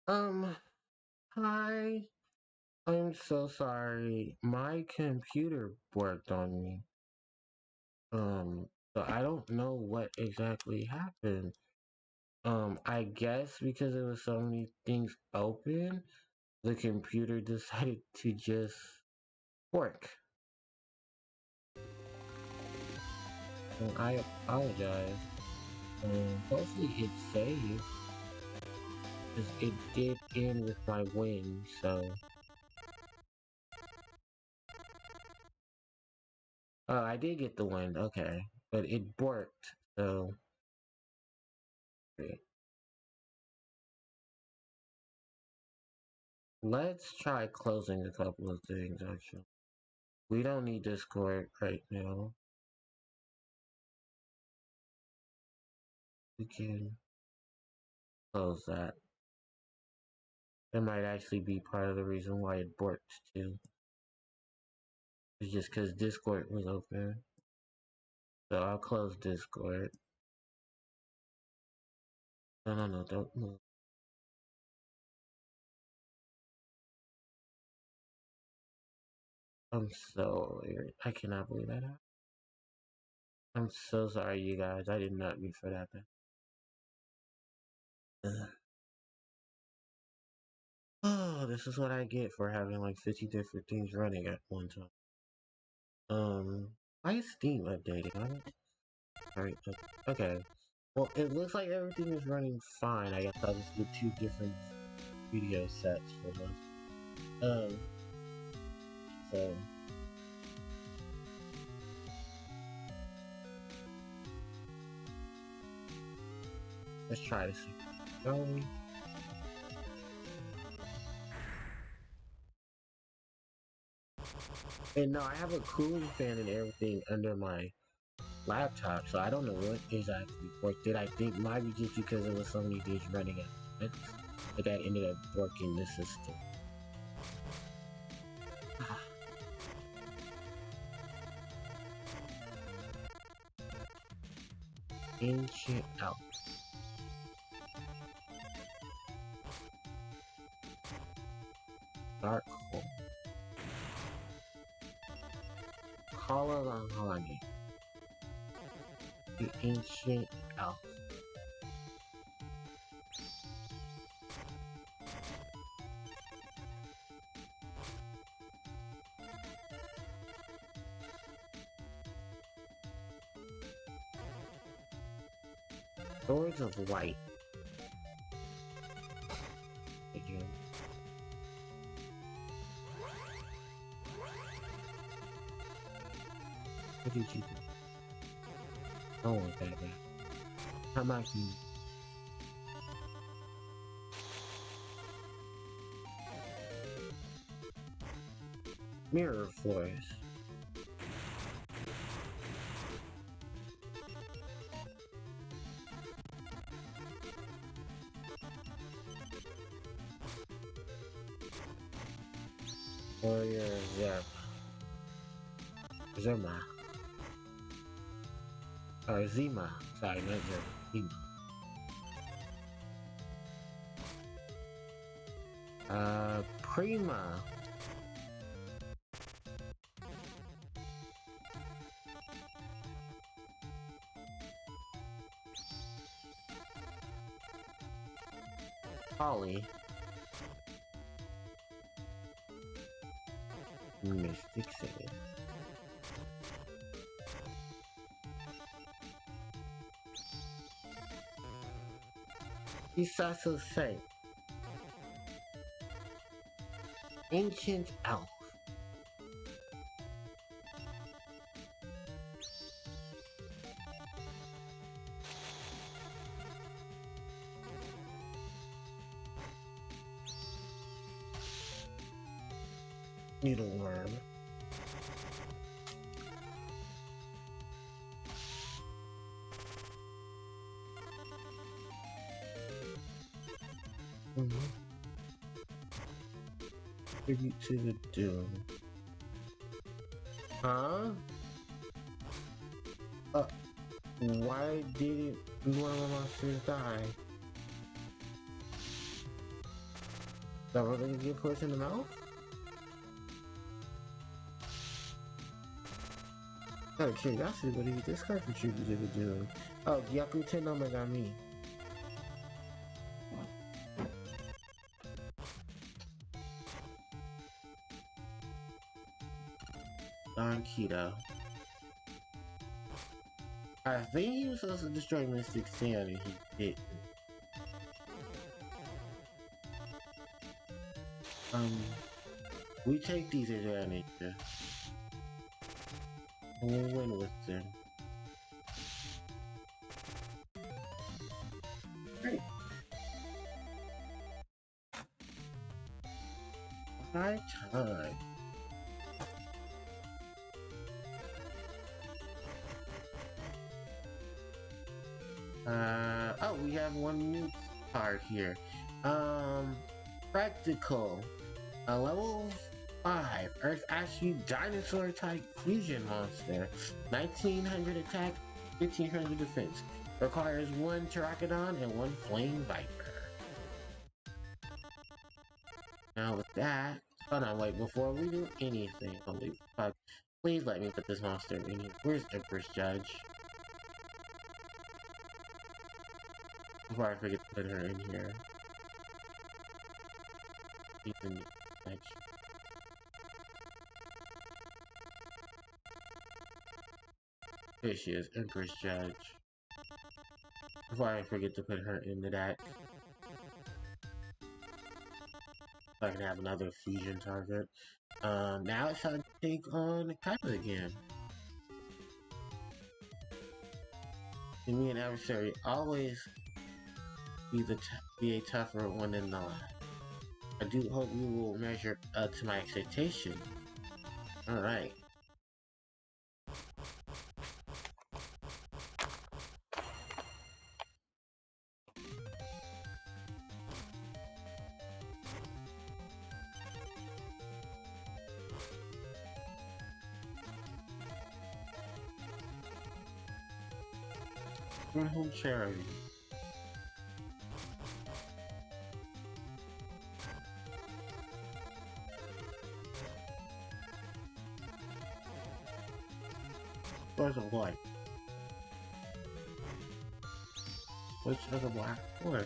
Um, Hi. I'm so sorry. My computer worked on me. So I don't know what exactly happened. I guess because there was so many things open, the computer decided to just work. And I apologize. Hopefully it saved, because it did end with my win, so... Oh, I did get the win, okay. But it worked, so... Great. Let's try closing a couple of things, actually. We don't need Discord right now. We can close that. That might actually be part of the reason why it worked, too. It's just because Discord was open. So I'll close Discord. No, don't move. I'm so weird. I cannot believe that happened. I'm so sorry, you guys. I did not mean for that. Oh, this is what I get for having like 50 different things running at one time. Why is Steam updating? I don't... Alright, okay. Well, it looks like everything is running fine. I guess I'll just do two different video sets for this. So... Let's try this. Going. And no, I have a cooling fan and everything under my laptop, so I don't know what exactly worked it. I think maybe just because there was so many things running at once, but that ended up working the system. Ancient out. Dark hole. Kalalahani. The ancient elf. Swords of light. Again. What did you do? I don't want that back. How about you? Mirror floors. Warrior Zerma. Or Zima. Sorry, not Zerma. Zima. Prima. Holly. Mystic City. Isasu Saint. Ancient Elf. Needleworm. Tribute to the Doom. Huh? Why didn't one of my monsters die? So we're gonna get pushed in the mouth? Out of curiosity, what did this card contribute to the doing? Oh, Gyakuten no Megami. Don Keto. I think he was supposed to destroy Mystic Sand and he didn't. We take these advantages. And we'll win with them. Great. High time. Oh, we have one new card here. Practical. Level 5. Earth Ashy Dinosaur type fusion monster. 1900 attack, 1500 defense. Requires 1 Pteranodon and 1 Flame Viper. Now with that, hold on, wait, before we do anything, holy fuck, please let me put this monster in here. Where's Empress Judge? Before I forget to put her in here. She's in the section. Here she is, Empress Judge. Before I forget to put her into that. So I can have another fusion target. Now it's time to take on Kaiba again. And me and adversary always be a tougher one than the last. I do hope you will measure up to my expectation. Alright. Home charity. Where's a white? Which is a black one?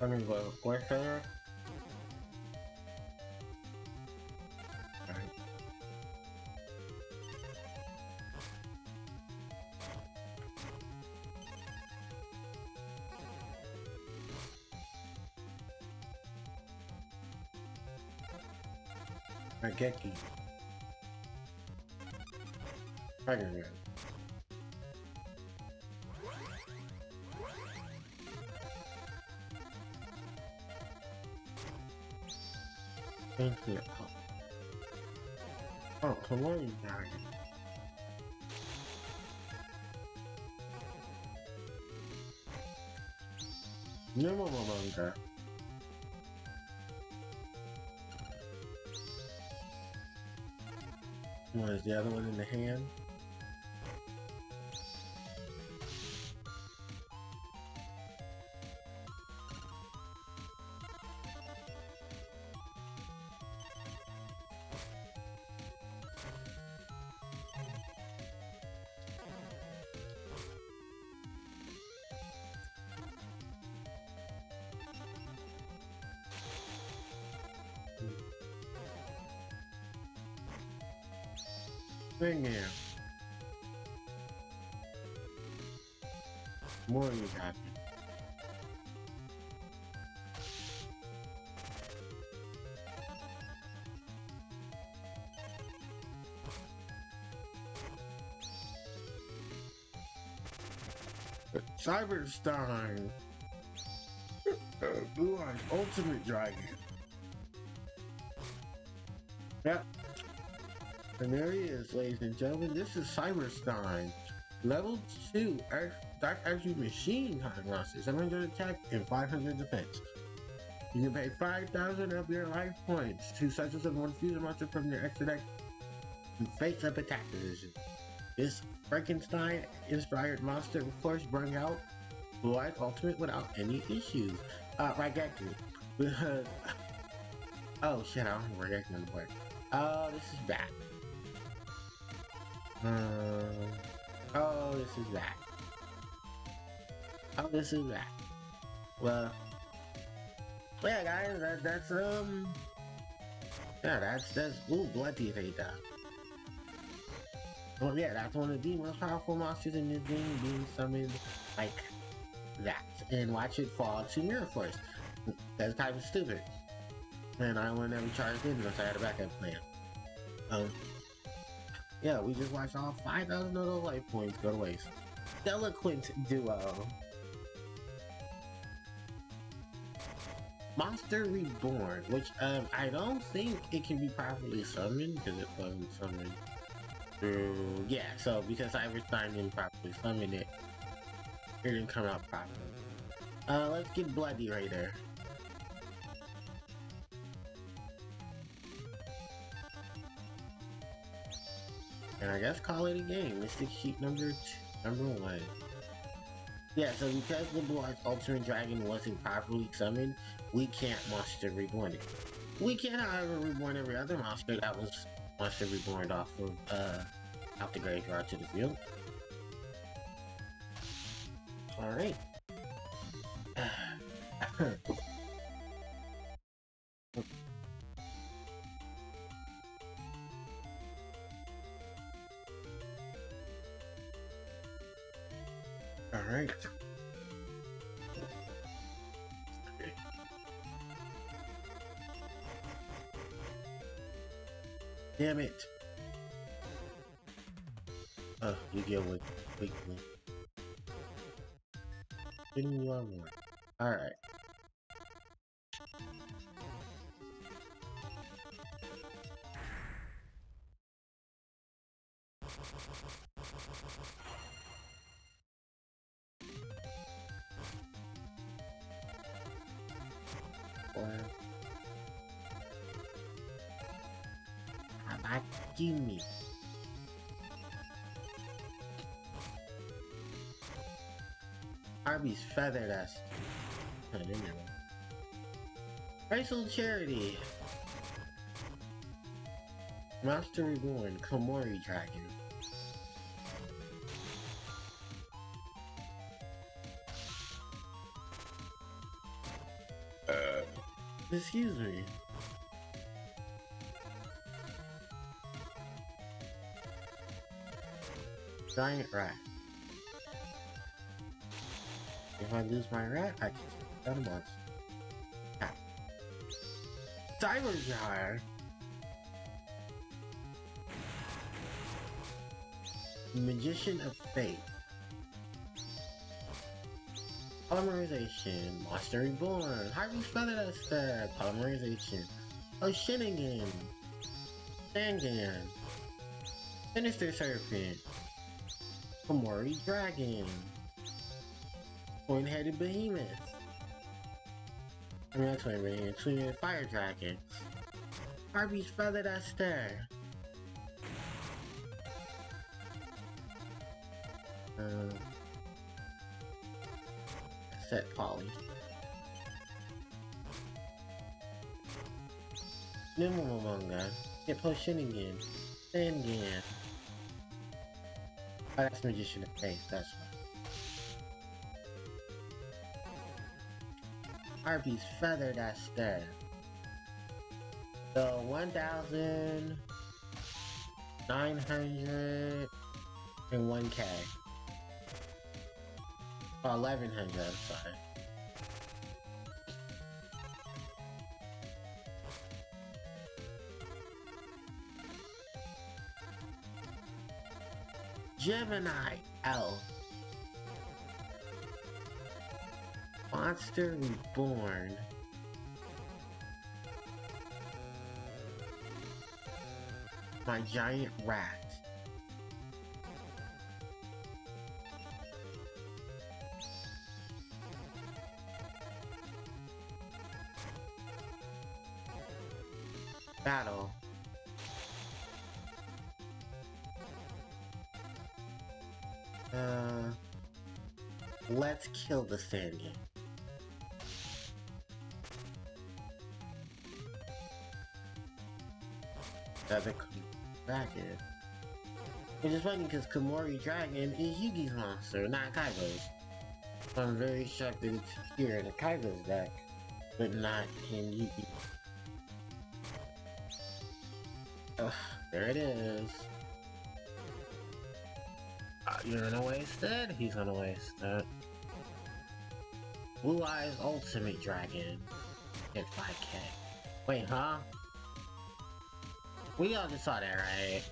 I'm gonna go Warfare. Rageki. Spider-Man. Thank you. Oh, come on, you guys. No more manga. What is the other one in the hand? Thing here. More you happy. Cyberstein. Blue Eye Ultimate Dragon. Yep. And there he is, ladies and gentlemen. This is Cyberstein. Level 2 Dark Energy Machine Time monster, 700 attack and 500 defense. You can pay 5,000 of your life points to such as one fusion monster from your extra deck and face up attack position. This Frankenstein-inspired monster, of course, bring out Blue Eyes Ultimate without any issues. Raigeki. Because... oh shit, I don't have Raigeki on the board. Oh, this is bad. Oh, this is bad. Oh, this is bad. Well, yeah, guys, that's ooh, Bloody Veda. Well, yeah, that's one of the most powerful monsters in this game being summoned like that. And watch it fall to Mirror Force. That's kind of stupid. And I would never charged in unless I had a backup plan. Yeah, we just watched all 5,000 of those life points go to waste. Delinquent Duo. Monster Reborn, which I don't think it can be properly summoned because it wasn't summoned through. Yeah, so because Cyberstein didn't properly summon it, it didn't come out properly. Let's get Bloody Raider. And I guess call it a game. Mystic Sheet number 1. Yeah, so because the Blue Eyes Ultimate Dragon wasn't properly summoned, we can't Monster Reborn it. We can, however, reborn every other monster that was Monster Reborn off of, out the graveyard to the field. Alright. Alright. Damn it. Oh, you get weekly. Didn't you want more? Alright. Gimme. Arby's Feather Dust. Racial Charity. Monster Reborn, Komori Dragon. Excuse me. Giant Rat. If I lose my rat, I can kill the monster. Ah. Cyberjar! Magician of Fate. Polymerization. Monster Reborn. Harvey's Feather Duster. Polymerization. Oshinigan. Sangan. Sinister Serpent. Komori Dragon. Point-headed Behemoth. I mean, that's what I mean. Twin Fire Dragon. Harvey's Feather Duster. Set Poly. Nimble Get Potion again. Sangan. Oh, that's Magician of Faith, that's right. Arby's Feather Duster. So 1,901K. Oh, 1,100, I'm sorry. Gemini Elf. Monster Reborn. my giant rat. Battle. Let's kill the Sandy. The Dragon. Which is funny because Komori Dragon is Yugi's monster, not Kaiba's. So I'm very shocked that it's here in Kaiba's deck, but not in Yugi. Ugh, there it is. You're gonna waste it? He's gonna waste it. Blue Eyes Ultimate Dragon. Hit 5k. Wait, huh? We all just saw that, right?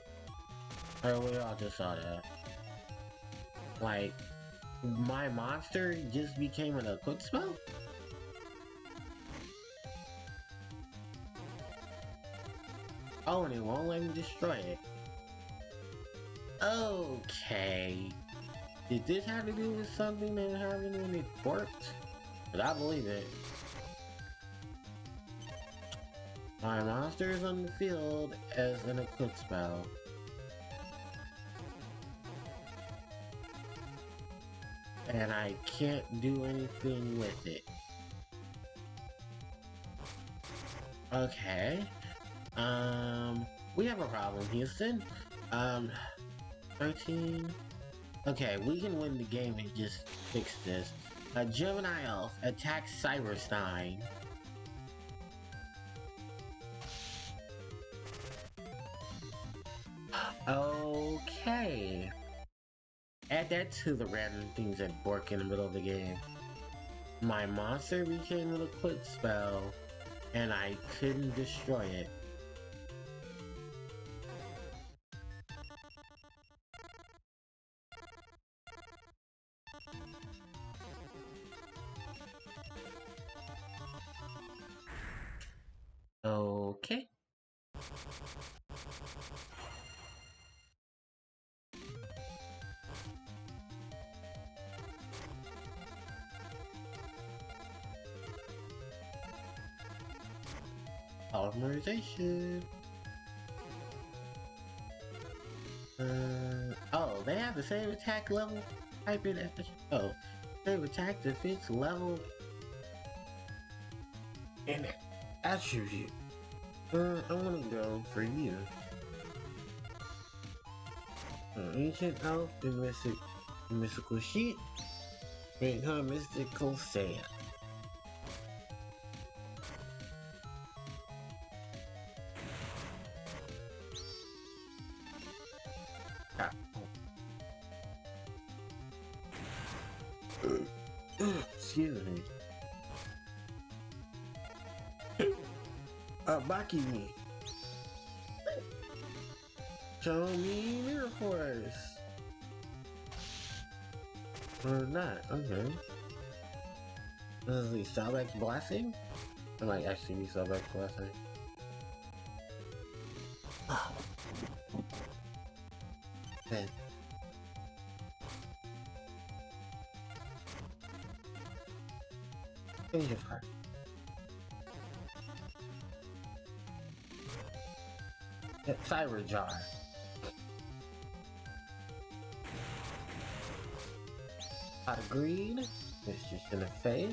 Or we all just saw that. Like, my monster just became an quick spell? Oh, and it won't let me destroy it. Okay. Did this have to do with something that happened when it worked? But I believe it. My monster is on the field as an equip spell. And I can't do anything with it. Okay. We have a problem, Houston. 13. Okay, we can win the game and just fix this. A Gemini Elf attacks Cyberstein. Okay. Add that to the random things that work in the middle of the game. My monster became an equip spell, and I couldn't destroy it. Okay. Polymerization. Oh, they have the same attack level. Type in at the show. Same attack defense level and attribute. I'm gonna go for you. Ancient Elf and Mystical Sheet. Make her Mystical Sand. Excuse me. Baki me. Show me Mirror Force. Or not, okay. This is the Salvax Blessing? It might actually be Salvax Blessing. Okay. Change of heart. Cyber Jar. Pot of Greed. It's just in the face.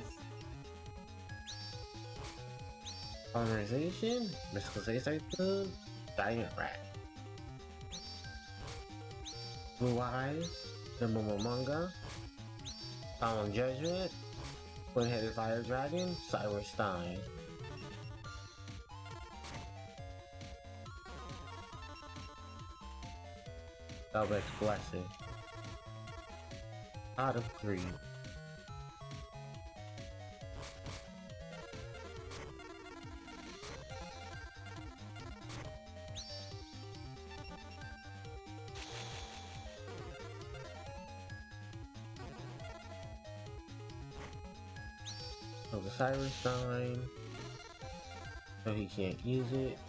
Polymerization. Mystical Seisaiton. Giant Rat. Blue Eyes. The Momomonga. Solemn Judgment. Twin-Headed Fire Dragon. Cyberstein. Salvex Blessing. Pot of Greed. So the Cyberstein. So he can't use it.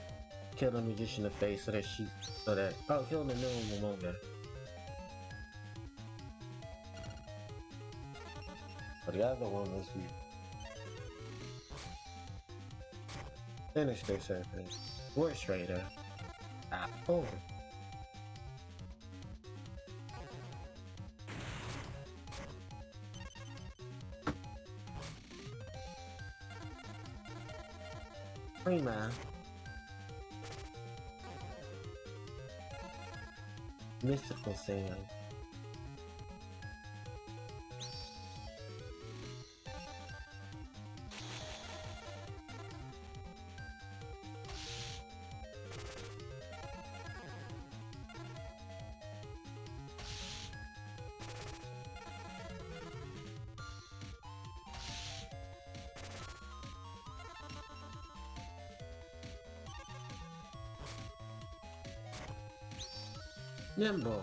Kill the magician in the face oh, kill the new Momonga. But the other one was weird. Finish their surface. Force Raider. Oh. Prima. Mystical Sand. Nimble.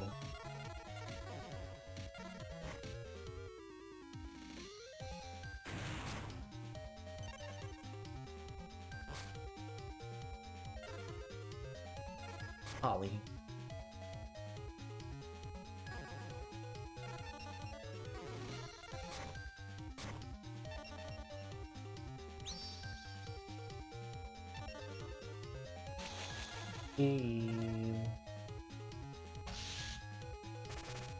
Holly.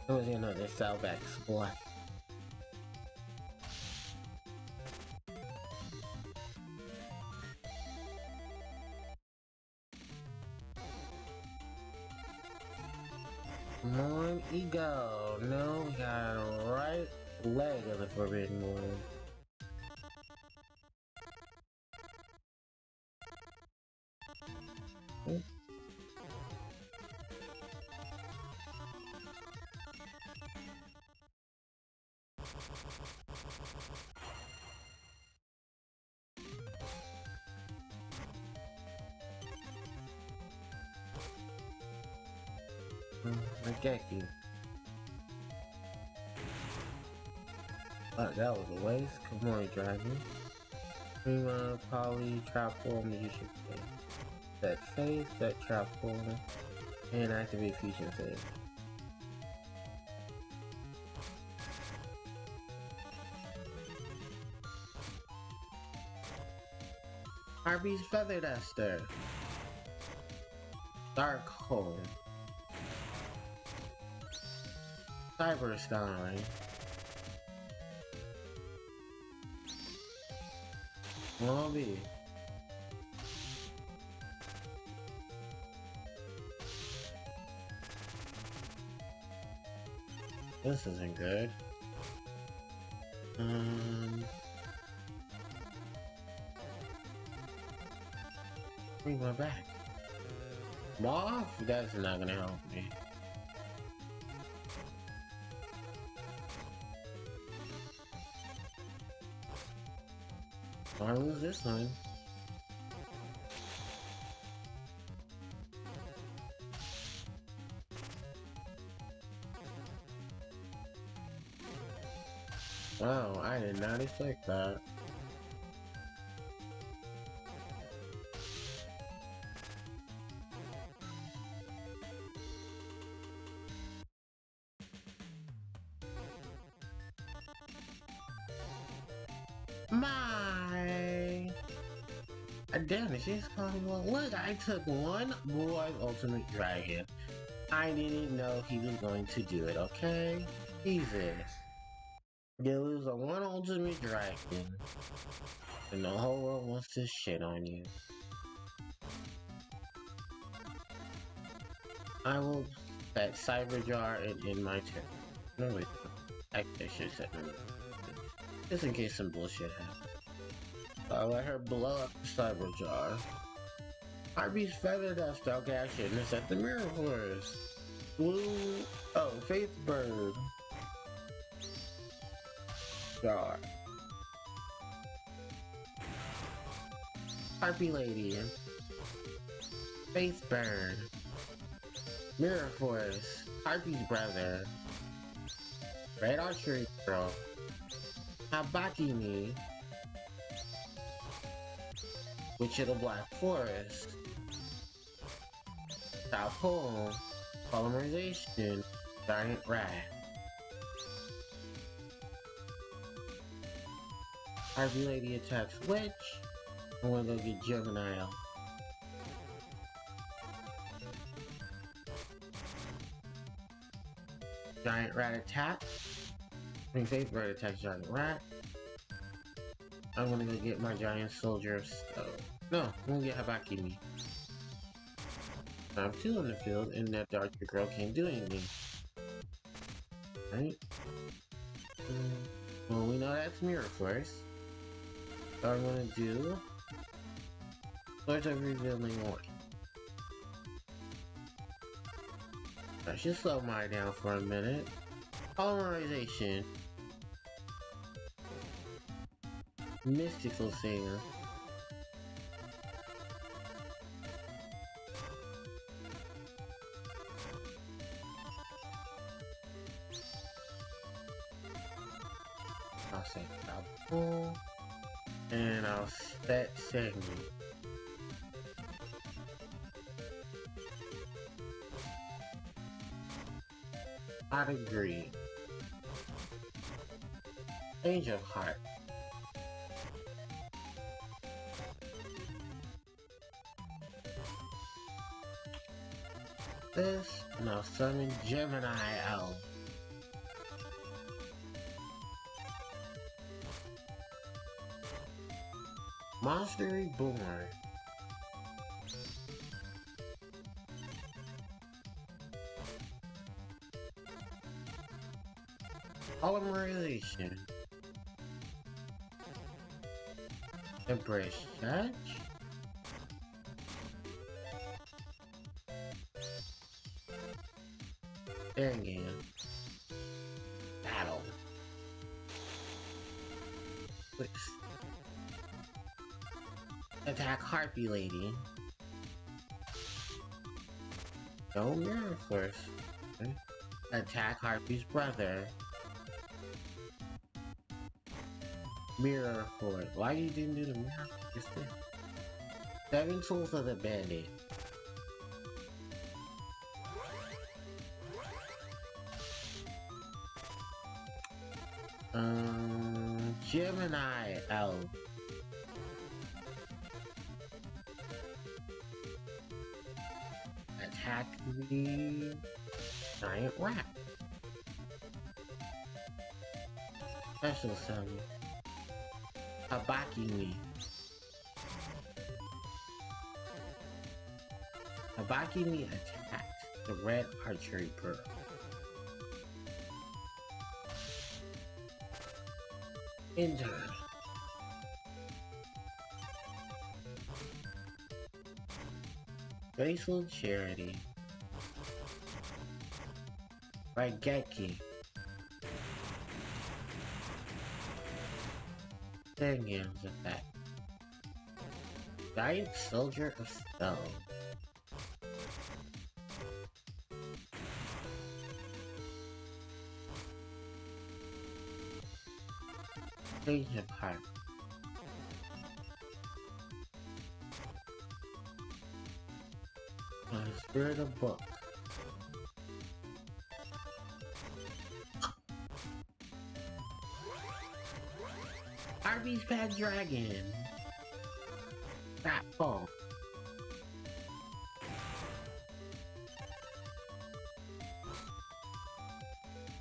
There was another Salvax boy. Come on, Ego. No, we got a right leg of the Forbidden One. Regeki. That was a waste. Come on, Dragon. Prima, Poly, Trap Form, Magician Face. Set Face, set Trap Form, and activate Fusion Phase. Arby's Feather Duster. Dark Hole. Cyber Sky. Lobby. This isn't good. Bring my back. Moth? That's not gonna help me. I lose this one. Wow, I did not expect that. Damn it, she's calling one. Look, I took one boy's ultimate dragon. I didn't know he was going to do it, okay? Jesus. You lose a one ultimate dragon, and the whole world wants to shit on you. I will set Cyber Jar in my turn. No, wait. I should set my just in case some bullshit happens. I'll let her blow up the Cyber Jar. Arby's Feather Dust. Okay, I shouldn't have set the Mirror Force. Blue. Oh, Faith Bird. Jar. Harpy Lady. Faith Bird. Mirror Force. Harpy's Brother. Red Archery Girl. Habakini. Witch of the Black Forest. South Pole. Polymerization. Giant rat. Harvey Lady attacks Witch. I'm gonna go get Gemini out. Giant rat attack. Faith Bird attacks Giant Rat. I'm gonna go get my Giant Soldier of Stone. No, I'm gonna get Habakimi. I have 2 on the field, and that Dark Girl can't do anything. Right? Well, we know that's Mirror Force. So I'm gonna do Swords of Revealing Light. I should slow mine down for a minute. Polymerization. Mystical Singer. I'll say Double. And I'll set Segment. I'd agree. Angel Heart. This, and I'll summon Gemini Elf. Monster Reborn. Polymerization. Embrace Judge. Again. Battle. Please. Attack Harpy Lady. No Mirror Force. Okay. Attack Harpy's brother. Mirror Force. Why you didn't do the Mirror Force thing? 7 Tools of the Bandit. Gemini Elf. Attack the Giant Rat. Special Summon. Habakimi. Habakimi attacks the Red Archery Girl. Enter. Graceful Charity. Raigeki. Tengen's effect. Giant Soldier of Stone. Page of Heart. Spirit of Book. Arby's Pet Dragon. Fat Ball.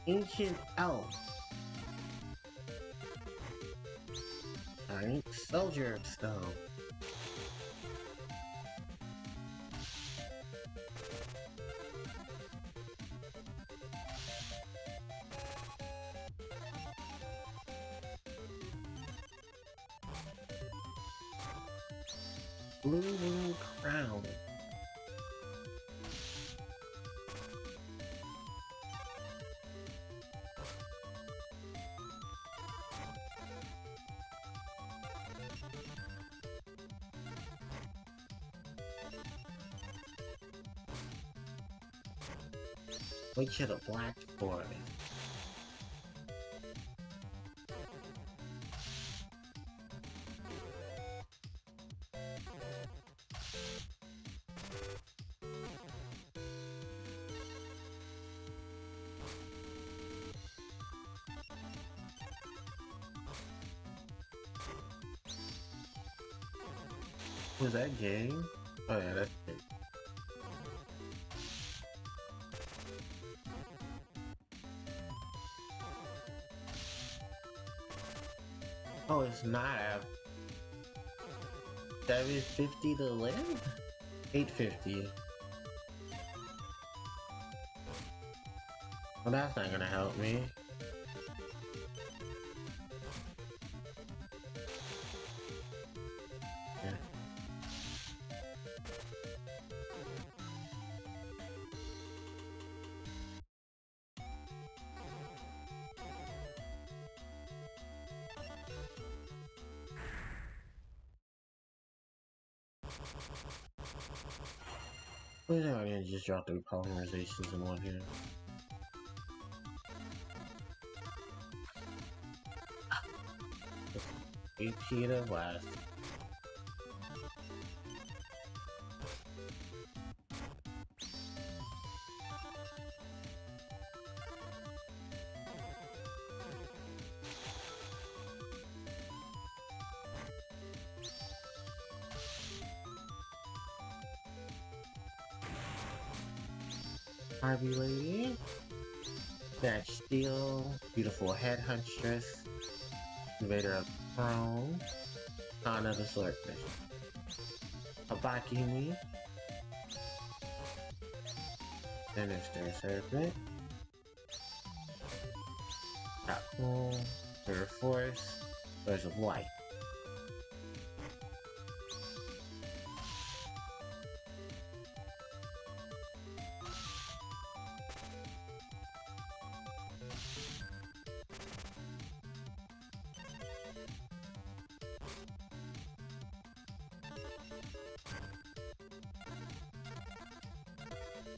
Ancient Elf. Giant Soldier of Stone. Blue Moon Crown. Witch of the Black Forest. Was that game? Oh yeah, that's it. Oh, it's not at 750 to live? 850. Well, that's not gonna help me. Yeah. Why am I gonna just drop 3 polymerizations in one hit? AP to last. Harvey Lady. Snatch Steel. Beautiful Head Huntress. Invader of Throne. Kana the Swordfish. Abakimi. Sinister Serpent. Cool. Mirror Force. Birds of Light.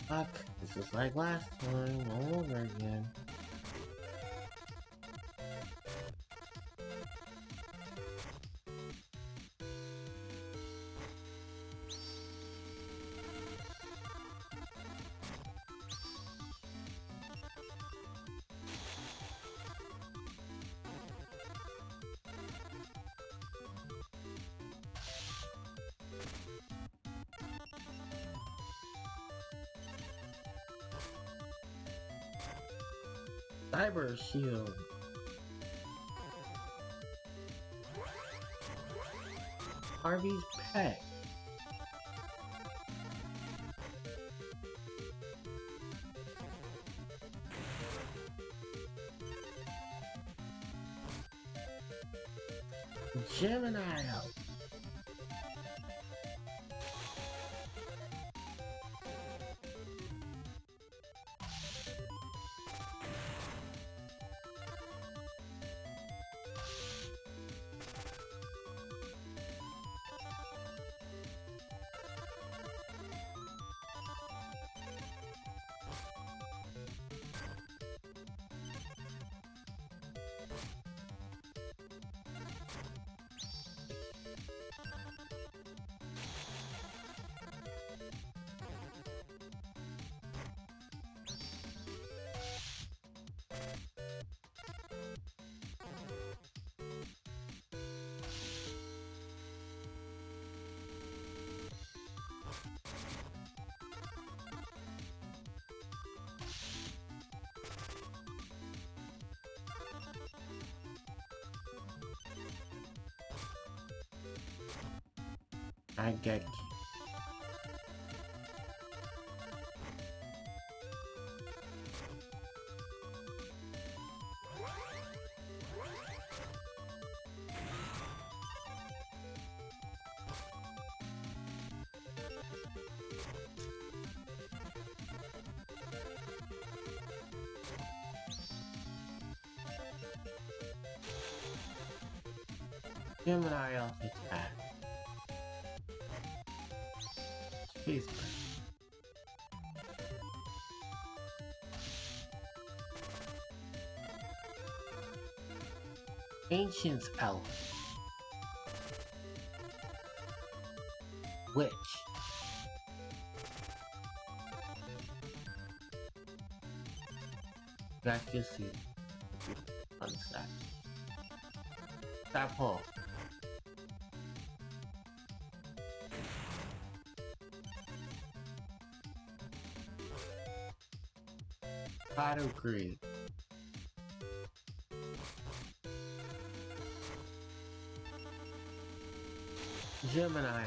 Fuck, this is like last time, all over again. Cyber Shield. Harvey's Pet. Gemini out. I get Gemini off attack. Space Breath. Ancient's Elf. Witch. That's just you. Unstack. Stop hole. I'd agree. Gemini.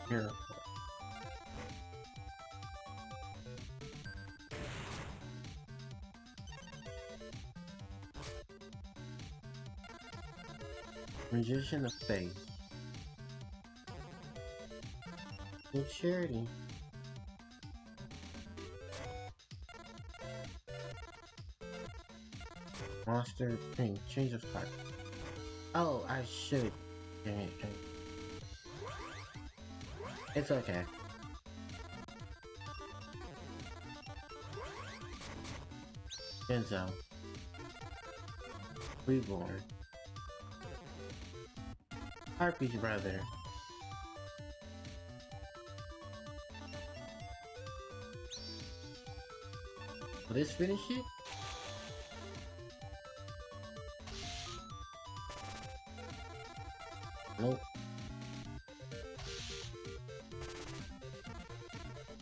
Here. Magician of Faith. Good charity. Monster thing. Change of card. Oh, I should. Dang it. It's okay. Genzo. Reborn. Harpy's brother. Will this finish it? Nope.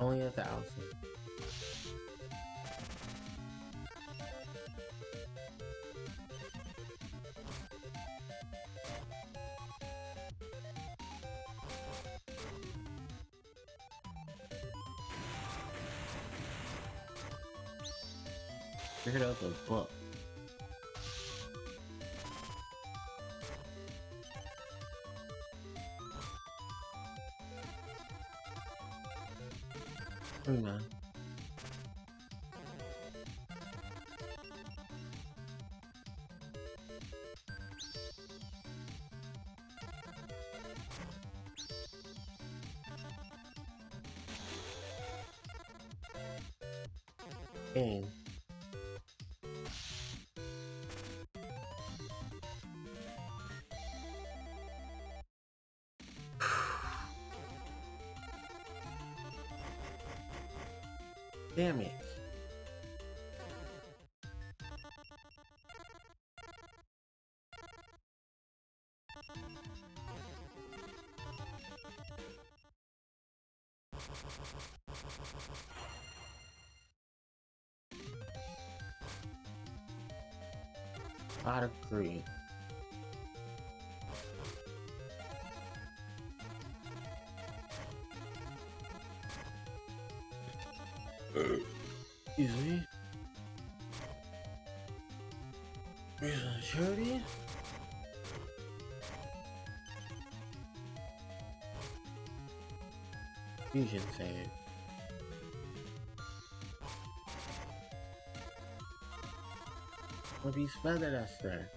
Only 1,000. Figured out the book. Hang on. Game. Damn it. I'd agree. Excuse me. Reason charity? Fusion save. What these feather duster?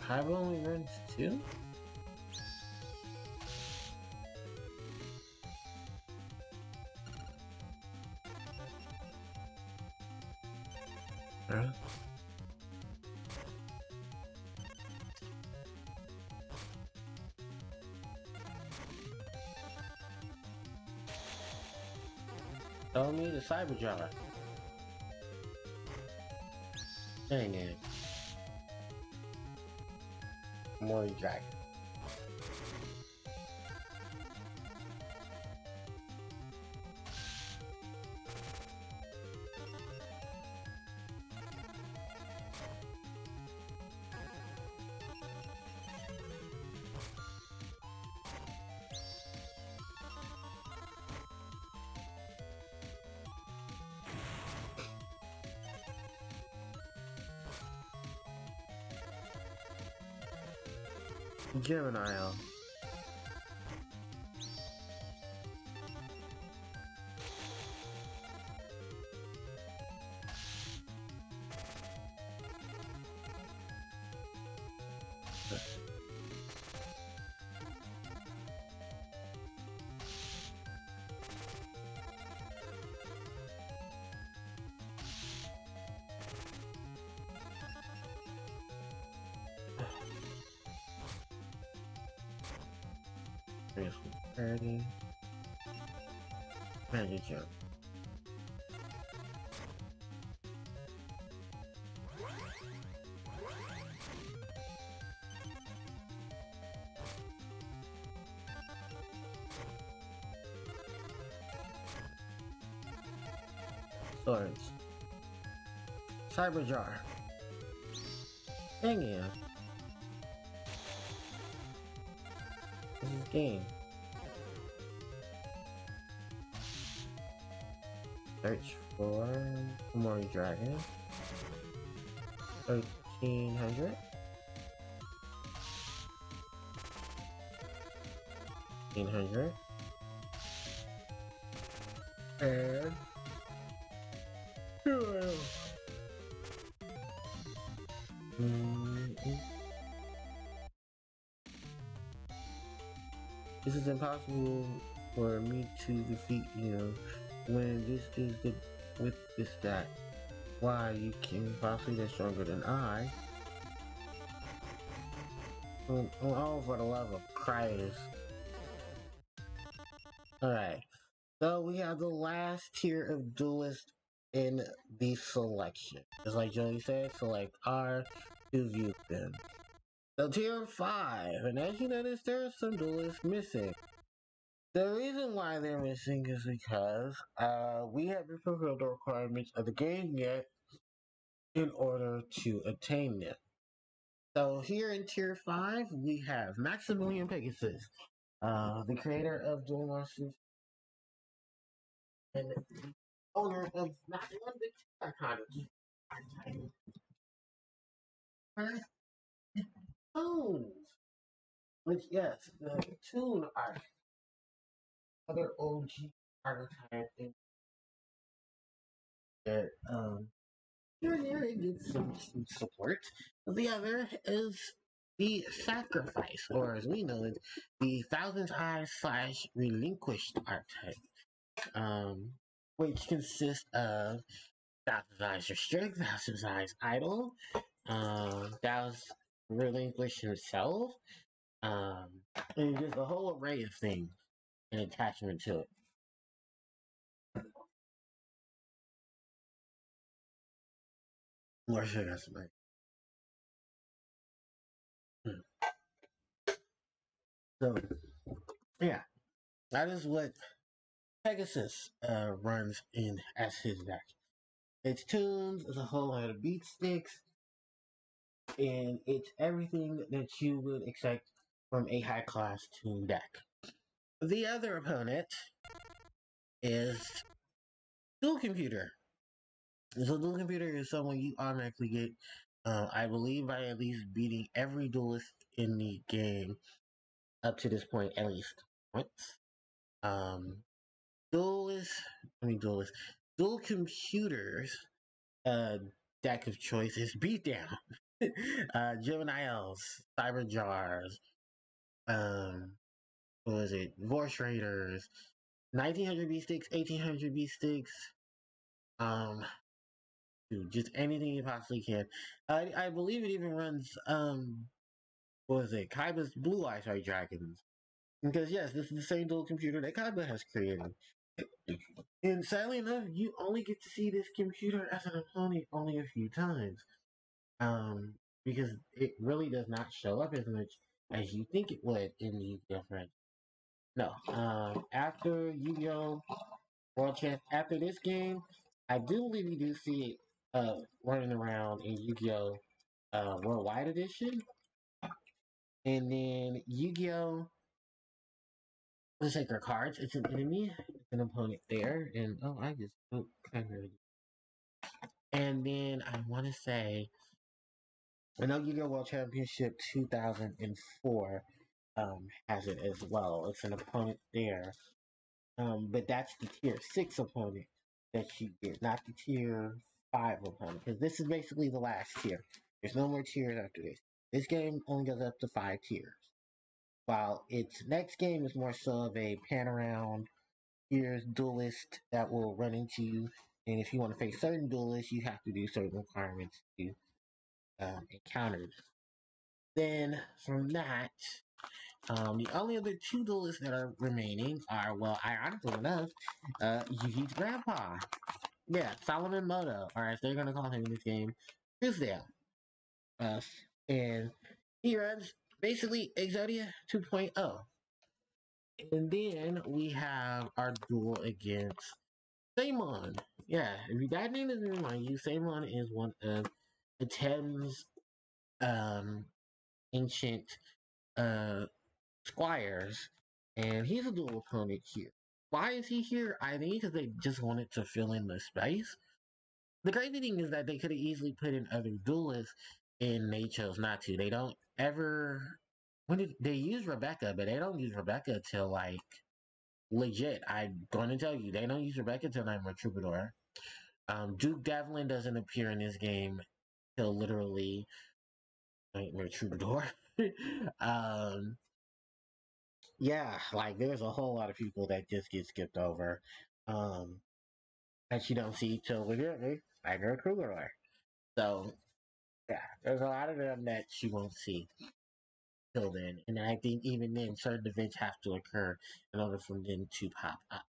I've only runs 2? Huh? Tell me the Cyber Jar. Dang it. More Dragon. Gemini. Parody. Magic Jump. Swords. Cyber Jar. Dang it. This is game. Search for Mori Dragon. 1300. 1500. And this is impossible for me to defeat you when this is the with this stat. Why you can possibly be stronger than I? Oh, for the love of Christ. Alright, so we have the last tier of duelists in the selection. Just like Joey said, select R to view them. So tier 5, and as you notice, there are some duelists missing. The reason why they're missing is because we haven't fulfilled the requirements of the game yet in order to attain them. So here in tier 5, we have Maximilian Pegasus, the creator of Duel Monsters and the owner of Maximilian Arcade. Toons, which yes, the Toon are other OG archetype things that here and there it gets some support. The other is the Sacrifice, or as we know it, the Thousand Eyes slash Relinquished archetype, which consists of Thousand Eyes Restrict, Thousand Eyes Idle, Thousand Relinquished himself, and just a whole array of things and attachment to it. More sugar, somebody. So, yeah, that is what Pegasus runs in as his deck. It's tunes, it's a whole lot of beat sticks, and it's everything that you would expect from a high class tune deck. The other opponent is Duel Computer. So Duel Computer is someone you automatically get, I believe, by at least beating every duelist in the game up to this point, at least once. Duel Computers deck of choice is Beatdown, Gemini Elves, Cyber Jars, what was it? Vorse Raiders, 1900 B sticks, 1800 B sticks, too. Just anything you possibly can. I believe it even runs what was it? Kaiba's Blue Eyes White Dragons. Because yes, this is the same dual computer that Kaiba has created. And sadly enough, you only get to see this computer as an opponent only a few times. Um, because it really does not show up as much as you think it would in the Yu-Gi-Oh! Franchise. No. After Yu-Gi-Oh! World Champ, after this game, I do believe you do see it running around in Yu-Gi-Oh! Worldwide Edition. And then Yu-Gi-Oh! The Sacred Cards, it's an enemy, it's an opponent there, and oh, I just kind of. And then I want to say, I know Yu-Gi-Oh! World Championship 2004 has it as well. It's an opponent there, but that's the tier 6 opponent that you get, not the tier 5 opponent, because this is basically the last tier. There's no more tiers after this. This game only goes up to 5 tiers, while its next game is more so of a pan around tiers duelist that will run into you. And if you want to face certain duelists, you have to do certain requirements to encounter them. Then from that, the only other two duelists that are remaining are, well, ironically enough, Yuji's grandpa. Yeah, Solomon Moto, or as they're gonna call him in this game, Truesdale. Uh, and he runs basically Exodia 2.0. And then we have our duel against Samon. Yeah, if that name doesn't remind you, Samon is one of Atem's ancient uh squires, and he's a dual opponent here. Why is he here? I think because they just wanted to fill in the space. The crazy thing is that they could have easily put in other duelists, and they chose not to. They don't ever. When did they use Rebecca? But they don't use Rebecca till like legit. I'm going to tell you, they don't use Rebecca till Nightmare Troubadour. Duke Devlin doesn't appear in this game till literally Nightmare Troubadour. um, yeah, like there's a whole lot of people that just get skipped over. Um, that you don't see till legitimately Nightmare Troubadour. So yeah, there's a lot of them that you won't see till then. And I think even then, certain events have to occur in order for them to pop up.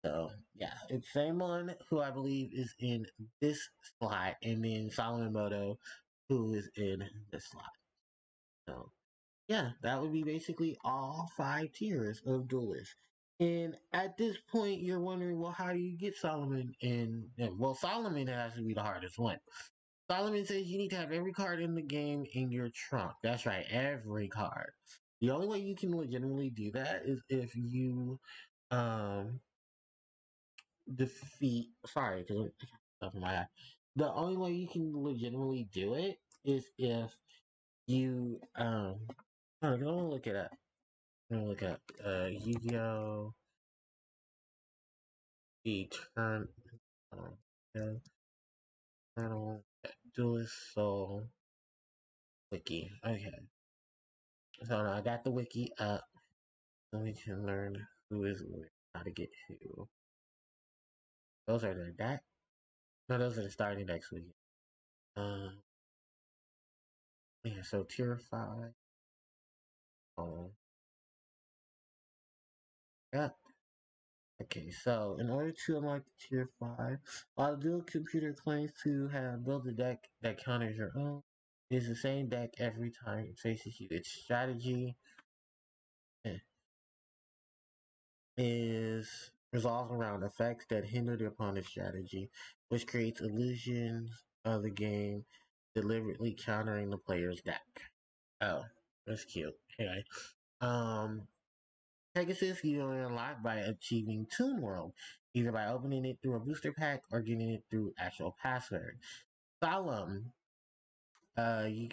So yeah, it's Samon, who I believe is in this slot, and then Solomon Moto, who is in this slot. So yeah, that would be basically all 5 tiers of duelists. And at this point, you're wondering, well, how do you get Solomon in? Well, Solomon has to be the hardest one. Solomon says you need to have every card in the game in your trunk. That's right, every card. The only way you can legitimately do that is if you um defeat. Sorry, because stuff in my eye. The only way you can legitimately do it is if you I'm gonna look it up. I'm gonna look up Yu-Gi-Oh! Eternal Eternal Duelist Soul Wiki. Okay. So now I got the wiki up. So we can learn who is how to get who. Those are the deck. No, those are the starting decks we get. Yeah, so tier 5. Oh. Yeah. Okay, so in order to unlock tier 5, while the dual computer claims to have built a deck that counters your own, it is the same deck every time it faces you. Its strategy is resolved around effects that hinder the opponent's strategy, which creates illusions of the game, deliberately countering the player's deck. Oh, that's cute. Anyway, Pegasus you only unlock by achieving Toon World, either by opening it through a booster pack or getting it through actual password. Solemn, you,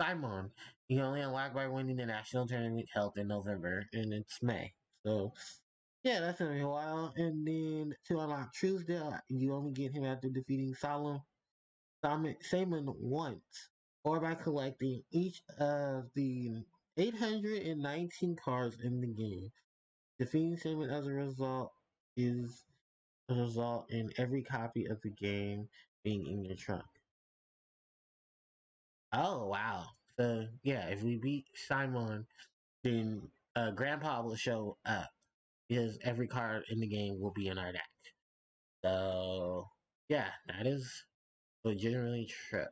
Simon, you only unlock by winning the national tournament held in November, and it's May. So yeah, that's gonna be a while. And then to unlock Truesdale, you only get him after defeating Simon once, or by collecting each of the 819 cards in the game. Defeating Simon as a result is a result in every copy of the game being in your trunk. Oh wow! So yeah, if we beat Simon, then Grandpa will show up because every card in the game will be in our deck. So yeah, that is legitimately trip.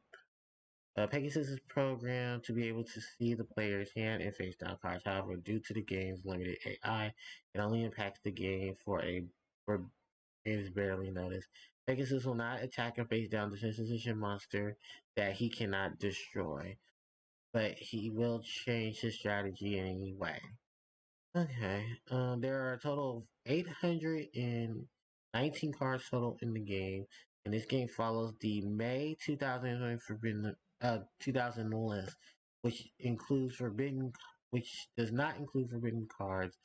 Pegasus is programmed to be able to see the player's hand and face down cards. However, due to the game's limited AI, it only impacts the game for is barely noticed. Pegasus will not attack a face down decision monster that he cannot destroy, but he will change his strategy anyway. Okay, there are a total of 819 cards total in the game, and this game follows the May 2000 list, which includes which does not include forbidden cards.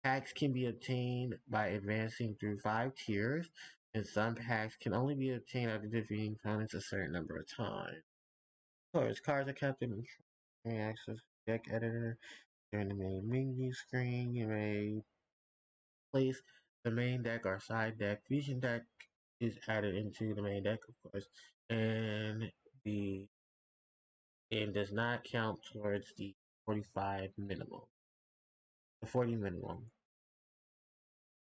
Packs can be obtained by advancing through 5 tiers, and some packs can only be obtained after defeating opponents a certain number of times. Of course, cards are kept in access deck editor. During the main menu screen, you may place the main deck or side deck. Fusion deck is added into the main deck, of course, and the and does not count towards the 45 minimum. The 40 minimum.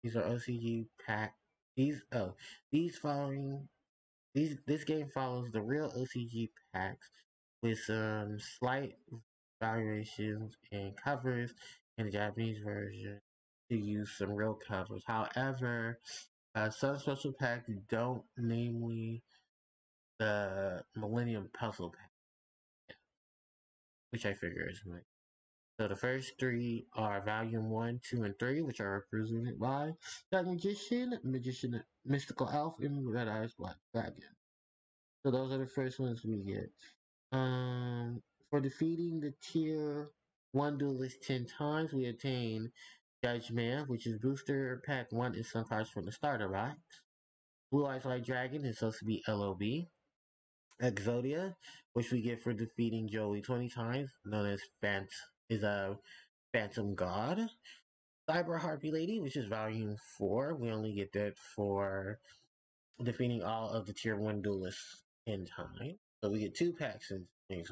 These are OCG pack. These following this game follows the real OCG packs with some slight variations in covers in the Japanese version to use some real covers. However, some special packs don't, namely the Millennium Puzzle Pack, which I figure is right. So the first three are Volume 1, 2, and 3, which are represented by Dark Magician, Mystical Elf, and Red Eyes Black Dragon. So those are the first ones we get. Um, for defeating the tier 1 duelist 10 times, we attain Judgment, which is booster pack 1 and some cards from the starter box. Blue Eyes White Dragon is supposed to be LOB. Exodia, which we get for defeating Joey 20 times, known as is a Phantom God. Cyber Harpy Lady, which is volume 4. We only get that for defeating all of the tier 1 duelists in time. So we get 2 packs in things.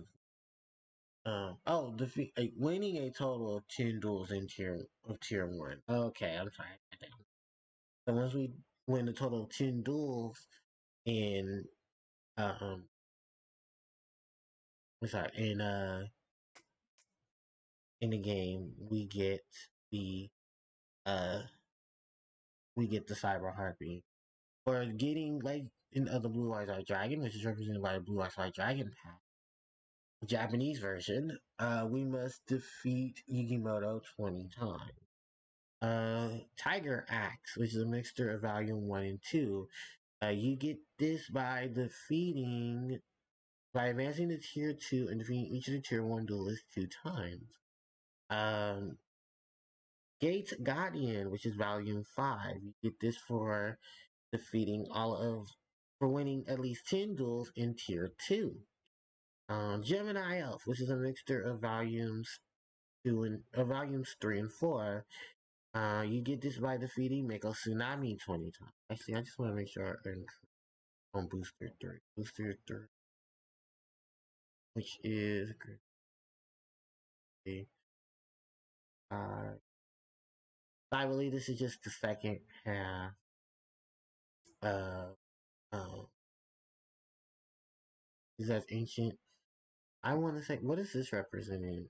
Winning a total of 10 duels in tier 1. Okay, I'm sorry. So once we win a total of 10 duels in um I'm sorry, in the game, the uh we get the Cyber Harpy. For getting like in other Blue Eyes White Dragon, which is represented by the Blue Eyes White Dragon pack, Japanese version, we must defeat Yugimoto 20 times. Tiger Axe, which is a mixture of Volume 1 and 2. You get this by advancing to Tier 2 and defeating each of the Tier 1 duelists 2 times. Gates Guardian, which is Volume 5. You get this for for winning at least 10 duels in Tier 2. Gemini Elf, which is a mixture of volumes 3 and 4. You get this by defeating Mako Tsunami 20 times. Actually, I just want to make sure I earn on Booster 3. Booster 3, which is I believe this is just the second half of is that ancient. I want to say, what is this representing?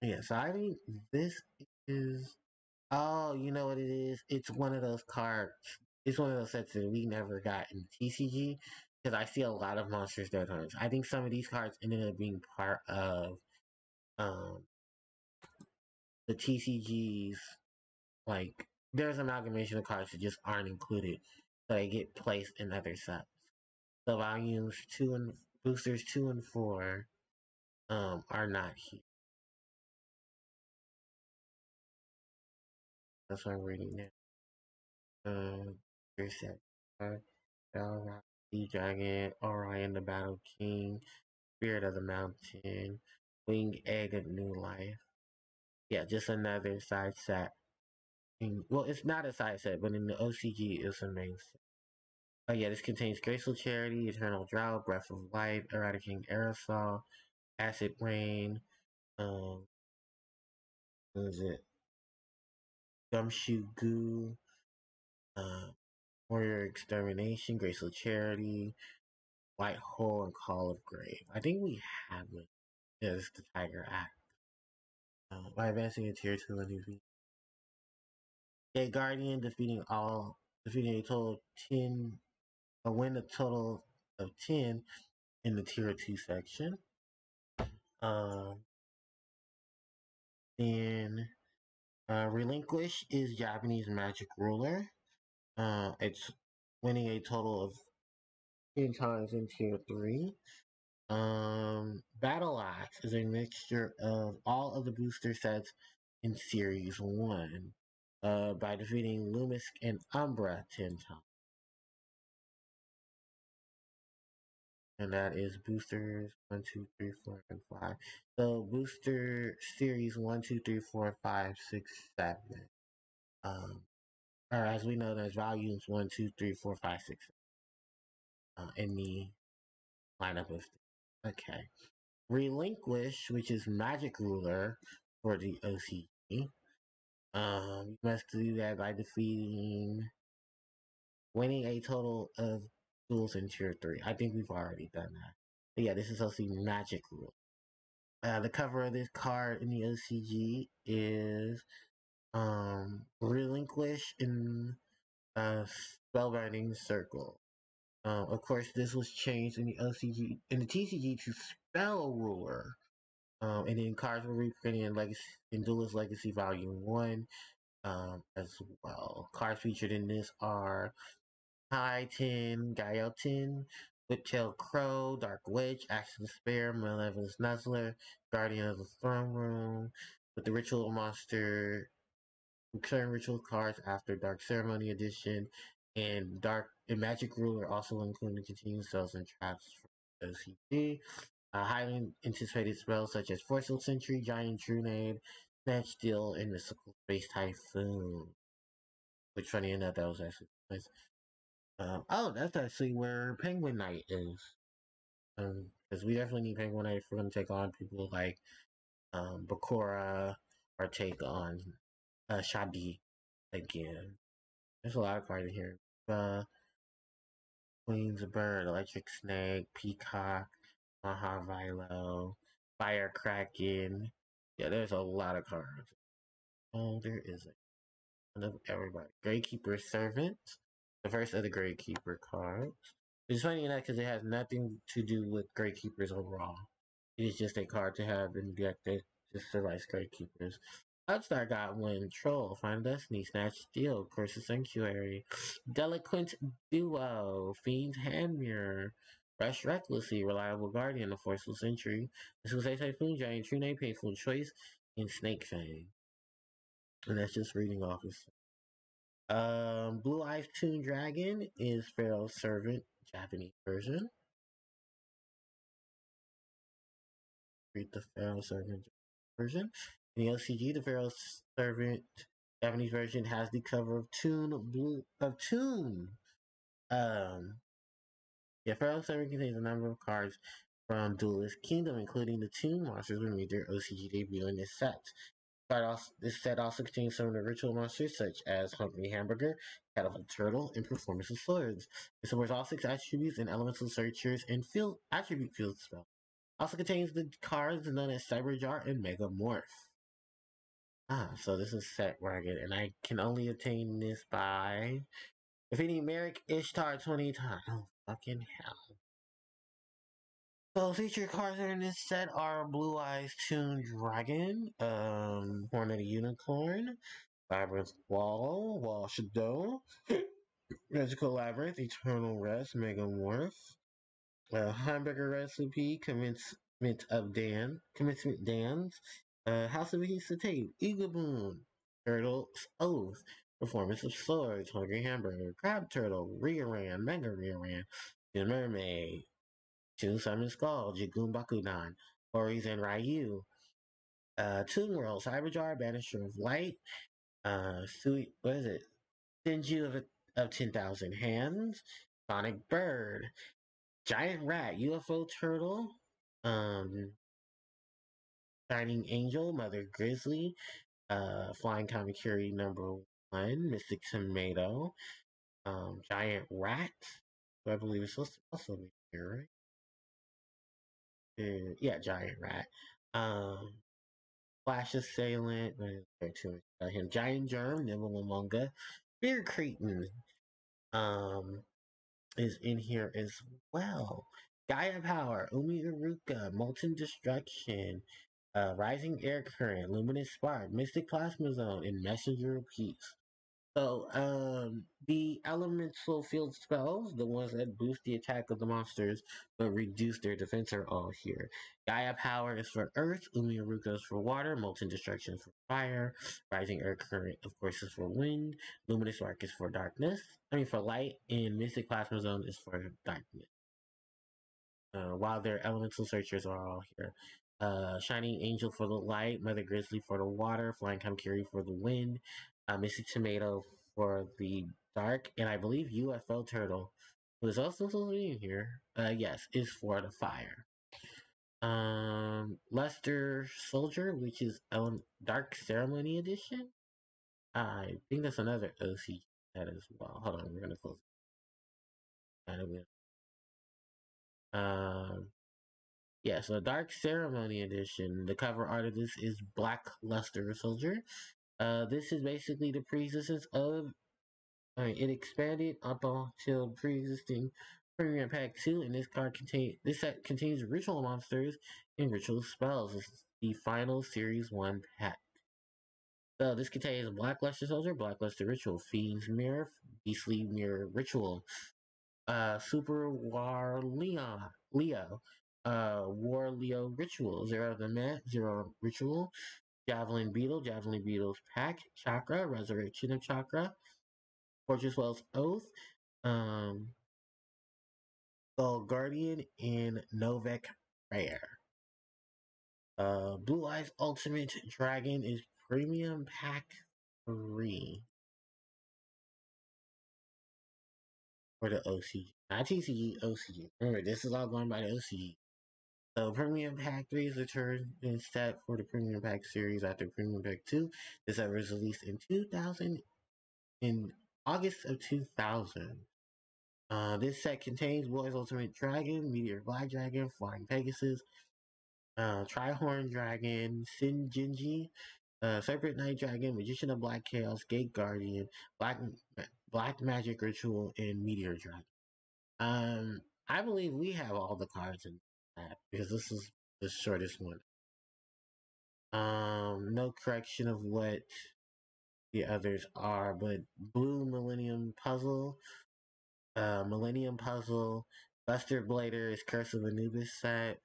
Yeah, so I think this is. Oh, you know what it is? It's one of those cards. It's one of those sets that we never got in TCG because I see a lot of Monsters Dead Hunters. I think some of these cards ended up being part of um, the TCGs. Like, there's amalgamation of cards that just aren't included, so they get placed in other sets. So volumes 2 and boosters 2 and 4 are not here. That's what I'm reading now. Here's that. Sea Dragon, Orion the Battle King, Spirit of the Mountain, Winged Egg of New Life. Yeah, just another side set. Well, it's not a side set, but in the OCG, it's a main set. Oh yeah, this contains Graceful Charity, Eternal Drought, Breath of Life, Eradicating Aerosol, Acid Rain, what is it? Gumshoe Goo, Warrior Extermination, Graceful Charity, White Hole, and Call of Grave. I think we have it. Yeah, it's the Tiger Act. By advancing a tier 2 MVP. A Guardian defeating a total of 10, win a total of 10 in the tier 2 section. Then Relinquish is Japanese magic ruler. It's winning a total of 10 times in tier 3. Battle Axe is a mixture of all of the booster sets in Series 1 by defeating Lumisk and Umbra 10 times. And that is boosters 1, 2, 3, 4, and 5. So booster series 1, 2, 3, 4, 5, 6, 7. Or as we know, there's volumes 1, 2, 3, 4, 5, 6 in the lineup of. Okay. Relinquish, which is Magic Ruler for the OCG. You must do that by winning a total of duels in tier 3. I think we've already done that. But yeah, this is also Magic Ruler. The cover of this card in the OCG is Relinquish in Spellbinding Circle. Of course, this was changed in the OCG, in the TCG to Spell Ruler. And then cards were reprinted in Duelist Legacy Volume 1 as well. Cards featured in this are Titan, Gaiotin, Whiptail Crow, Dark Witch, Axe of Despair, Malevolous Nuzzler, Guardian of the Throne Room, with the Ritual Monster, recurring ritual cards after Dark Ceremony Edition, and Magic Ruler also including continuing spells and traps for OCG. Highly anticipated spells such as Forceful Sentry, Giant Trunade, Snatch Steel, and Mystical Space Typhoon. Which, funny enough, that was actually nice. Oh, that's actually where Penguin Knight is. Because we definitely need Penguin Knight if we're going to take on people like Bakura or take on Shadi again. There's a lot of cards in here. Queen's Bird, Electric Snake, Peacock, Mahavilo, Fire Kraken. Yeah, there's a lot of cards. Oh, there is a ton of everybody. Gravekeeper Servant, the first of the Gravekeeper cards. It's funny enough because it has nothing to do with Gravekeepers overall. It is just a card to have in the deck that just survives Gravekeepers. Outstar got one. Troll, Find Destiny, Snatch Steel, Curse of Sanctuary, Delinquent Duo, Fiend's Handmirror, Rush Recklessly, Reliable Guardian, The Forceful Sentry, This was a Typhoon Giant, True Painful Choice, and Snake Fang. And that's just reading off his. Blue Eyes Toon Dragon is Pharaoh's Servant, Japanese version. Read the Pharaoh's Servant version. In the OCG, the Pharaoh's Servant Japanese version has the cover of Toon. Pharaoh's Servant contains a number of cards from Duelist Kingdom, including the Toon monsters that made their OCG debut in this set. This set also contains some of the ritual monsters such as Hungry Hamburger, Catapult Turtle, and Performance of Swords. It supports all 6 attributes and elemental searchers and attribute field spells. Also contains the cards known as Cyberjar and Megamorph. So this is Set Ragged, and I can only obtain this by defeating Merrick Ishtar 20 times. Oh, fucking hell. So featured cards in this set are Blue Eyes Toon Dragon, Horn of the Unicorn, Labyrinth Wall Shadow, Magical Labyrinth, Eternal Rest, Megamorph, Hamburger Recipe, Commencement Dance, House of Tape, Eagle Boon, Turtle's Oath, Performance of Swords, Hungry Hamburger, Crab Turtle, Rearan, Mega Rearan, The Mermaid, Two Summon Skull, Jigun Bakudan, Hori's and Ryu, Toon World, Cyberjar, Banisher of Light, what is it? Senju of 10,000 Hands, Sonic Bird, Giant Rat, UFO Turtle, Shining Angel, Mother Grizzly, Flying Kamakiri #1, Mystic Tomato, Giant Rat, who I believe is supposed to also be here, right? Yeah, Giant Rat. Flash Assailant, him, Giant Germ, Nibblemanga, Spear Cretin, is in here as well. Gaia Power, Umi Uruka, Molten Destruction, Rising Air Current, Luminous Spark, Mystic Plasma Zone, and Messenger of Peace. So, the elemental field spells, the ones that boost the attack of the monsters but reduce their defense, are all here. Gaia Power is for Earth, Umi Uruka is for Water, Molten Destruction is for Fire, Rising Air Current, of course, is for Wind, Luminous Spark is for for Light, and Mystic Plasma Zone is for Darkness. While their elemental searchers are all here. Shining Angel for the light, Mother Grizzly for the water, Flying Kamakiri for the wind, Mystic Tomato for the dark, and I believe UFO Turtle, who is also supposed to be in here, yes, is for the fire. Luster Soldier, which is Dark Ceremony Edition. I think that's another OC set as well. Hold on, we're gonna close. Yeah, so Dark Ceremony Edition. The cover art of this is Black Luster Soldier. This is basically the pre-existence of. It expanded up until pre-existing Premium Pack 2, and this set contains ritual monsters and ritual spells. It's the final Series 1 pack. So this contains Black Luster Soldier, Black Luster Ritual, Fiend's Mirror, Beastly Mirror Ritual, Super War Leo, War Leo Ritual, Zero of the Mat, Zero Ritual, Javelin Beetle, Javelin Beetle's Pack, Chakra, Resurrection of Chakra, Fortress Wells Oath, Skull Guardian, and Novek Rare. Blue Eyes Ultimate Dragon is Premium Pack 3 for the OCG. Not TCG, OCG. Remember, this is all going by the OCG. So Premium Pack 3 is returned and set for the Premium Pack series after Premium Pack 2. This set was released in August of 2000. This set contains Boy's Ultimate Dragon, Meteor Black Dragon, Flying Pegasus, Trihorn Dragon, Sin Jinji, Serpent Night Dragon, Magician of Black Chaos, Gate Guardian, Black Magic Ritual, and Meteor Dragon. I believe we have all the cards in that because this is the shortest one. No correction of what the others are, but Blue Millennium Puzzle, Buster Blader is Curse of Anubis set,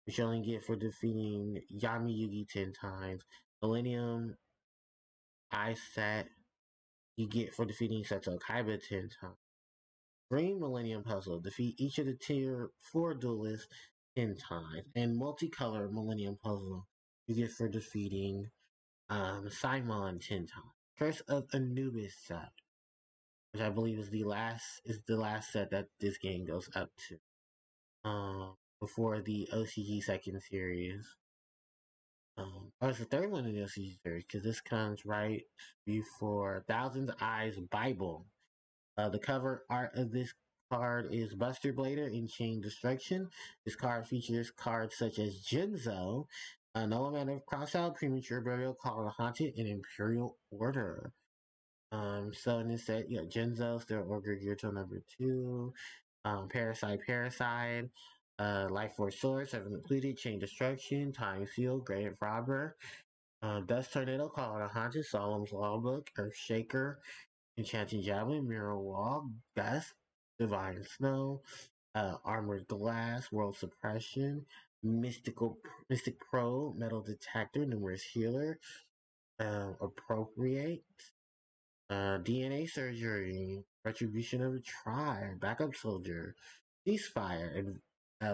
which you only get for defeating Yami Yugi 10 times. Millennium Ice set, you get for defeating Seto Kaiba 10 times. Green Millennium Puzzle, defeat each of the tier 4 duelists 10 times. And Multicolor Millennium Puzzle, you get for defeating Simon 10 times. Curse of Anubis set, which I believe is the last set that this game goes up to. Before the OCG second series. It's the third one in the OCG series because this comes right before Thousand Eyes Bible. The cover art of this card is Buster Blader in Chain Destruction. This card features cards such as Jinzo, No Man of Crossout, Premature Burial, Call of the Haunted, and Imperial Order. So in this set, you got Jinzo, Still Ogre Gyuto #2, Parasite, Life Force Sword, 7 Completed, Chain Destruction, Time Seal, Grave Robber, Dust Tornado, Call of the Haunted, Solemn's Lawbook, Earth Shaker, Enchanting Javelin, Mirror Wall, Gust, Divine Snow, Armored Glass, World Suppression, Mystic Pro, Metal Detector, Numerous Healer, Appropriate, DNA Surgery, Retribution of the Tribe, Backup Soldier, Ceasefire, and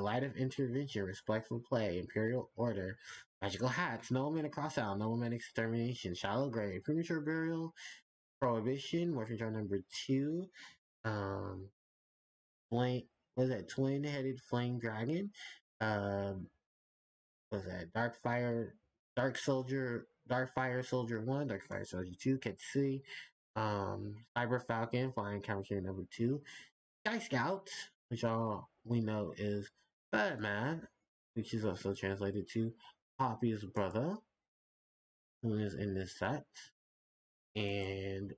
Light of Intervention, Respectful Play, Imperial Order, Magical Hats, Nobleman Crossout, Nobleman Extermination, Shallow Grave, Premature Burial, Prohibition, Morphing Jar number 2, um, Flame, what is that, Twin-Headed Flame Dragon, what was that, Dark Fire Soldier 1, Dark Fire Soldier 2, Ketsui, Cyber Falcon, Flying Counter number 2, Sky Scout, which all we know is Batman, which is also translated to Poppy's brother, who is in this set, and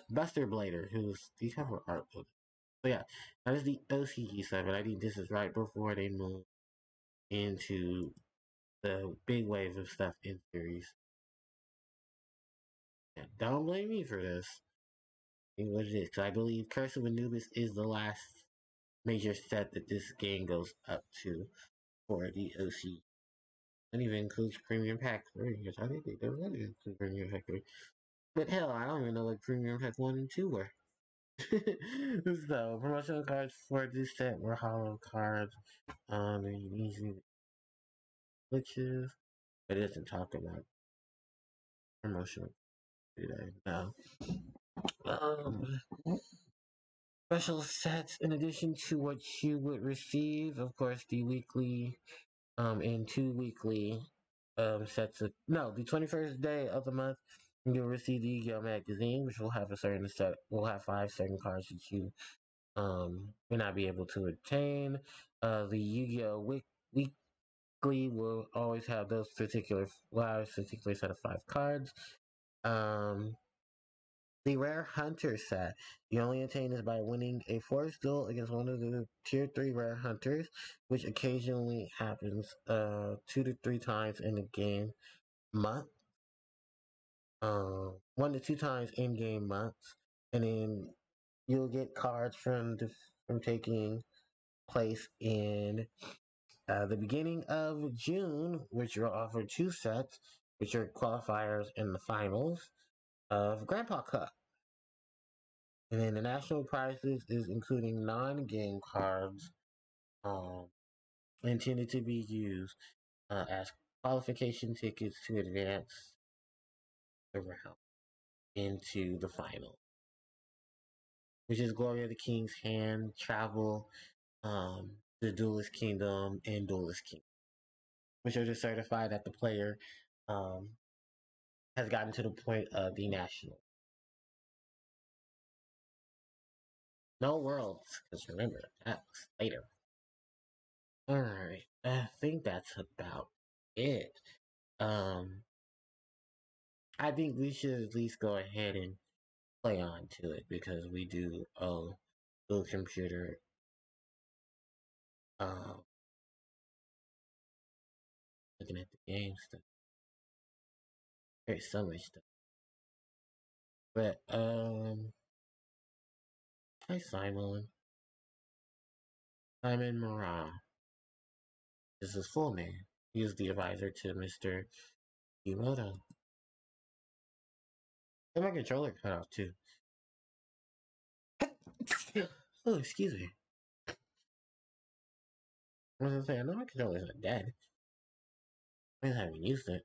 Buster Blader, who's these have art. So yeah, that is the OCE set, but I think this is right before they move into the big wave of stuff in series. Yeah, don't blame me for this. What it is, because I believe Curse of Anubis is the last major set that this game goes up to for the OC. That even includes Premium Pack 3, because I think they really include Premium Pack 3. But hell, I don't even know what Premium Pack 1 and 2 were. So, promotional cards for this set were hollow cards, easy glitches, but it doesn't talk about promotional today. No. Special sets in addition to what you would receive, of course, the weekly, and 2 weekly, sets of, no, the 21st day of the month, you'll receive the Yu-Gi-Oh! Magazine, which will have a certain set, will have 5 certain cards that you, may not be able to obtain. The Yu-Gi-Oh! Weekly will always have those particular, particular set of 5 cards. The Rare Hunter set. You only attain this by winning a forced duel against one of the Tier 3 Rare Hunters, which occasionally happens 2 to 3 times in the game month. 1 to 2 times in game months. And then you'll get cards from taking place in the beginning of June, which will offer 2 sets, which are qualifiers and the finals of Grandpa Cup. And then the national prizes is including non-game cards intended to be used as qualification tickets to advance the round into the final, which is Glory of the King's Hand, Travel, the Duelist Kingdom, and Duelist Kingdom, which are just certified that the player has gotten to the point of the national. No worlds, because remember, that was later. Alright, I think that's about it. I think we should at least go ahead and play on to it because we do owe Dual Computer looking at the game stuff. There's so much stuff. But hi Simon. Simon Moran. This is his full name. He is the advisor to Mr. Yumoto. And my controller cut off too. Oh, excuse me. I was gonna say, I know my controller's not dead. I just haven't used it.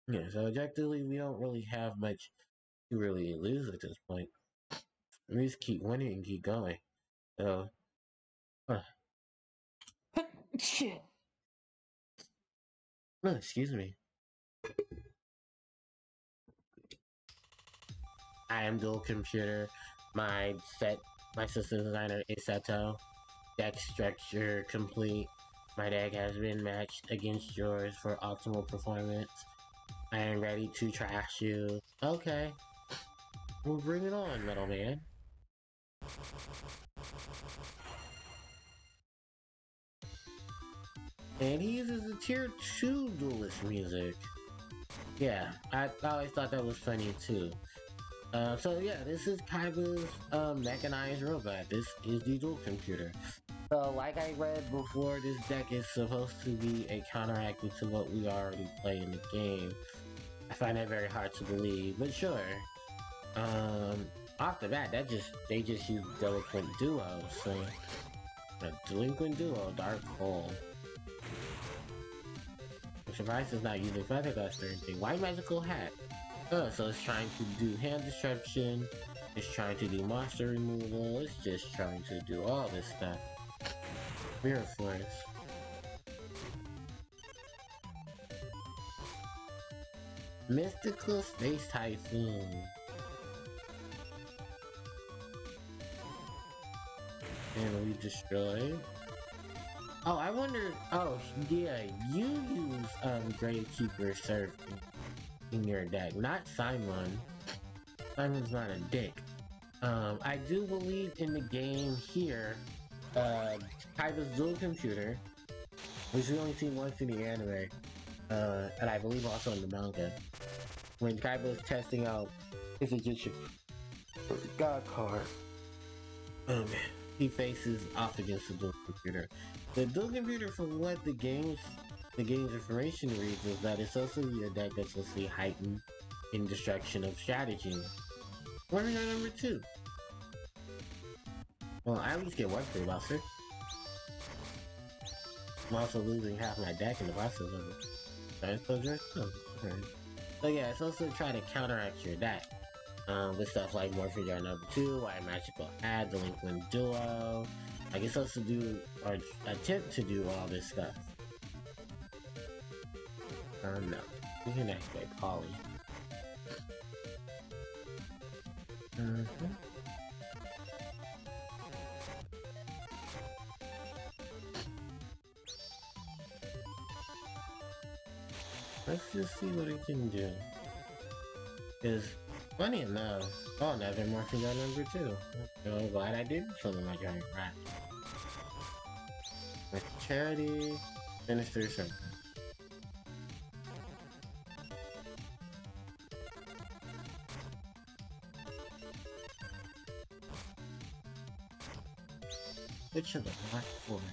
Yeah, so objectively, we don't really have much to really lose at this point. We just keep winning and keep going. So, shit. Oh, excuse me. I am Dual Computer. My system designer is Seto. Deck structure complete. My deck has been matched against yours for optimal performance. I am ready to trash you. Okay. Well, bring it on, Metal Man. And he uses the tier 2 duelist music. Yeah, I always thought that was funny too. So yeah, this is Kaiba's mechanized robot. This is the Dual Computer. So like I read before, this deck is supposed to be a counteractive to what we already play in the game. I find that very hard to believe, but sure. off the bat, they just use Delinquent Duo, so Delinquent Duo, Dark Hole. I'm surprised it's not using Feather Dust or anything. White Magical Hat. Oh, so it's trying to do hand destruction, it's trying to do monster removal, it's just trying to do all this stuff. Mirror Force. Mystical Space Typhoon. And we destroy. Oh, I wonder. Oh, yeah, you use Gravekeeper Surf in your deck, not Simon. Simon's not a dick. I do believe in the game here, Kaiba's dual computer, which we only see once in the anime, and I believe also in the manga, when Kaiba was testing out his Egyptian God card, he faces off against the dual computer. The dual computer, from what the game's information reads, is that it's supposed to be a deck that's supposed to be heightened in destruction of strategy. Learning on number 2. Well, I at least get one free buster. I'm also losing half my deck in the process of it. Sorry, closure? Oh, okay. So yeah, it's also to try to counteract your deck. With stuff like Morphin Jar number 2, White Magical Hat, Delinquent Duo. Like it's supposed to do, or attempt to do all this stuff. No. We can activate Polly. Let's just see what it can do. Because, funny enough, oh, another Morphin Jar number 2. I'm glad I didn't fill in my giant rat. With Charity, Sinister Circle. Which of the Black Forest?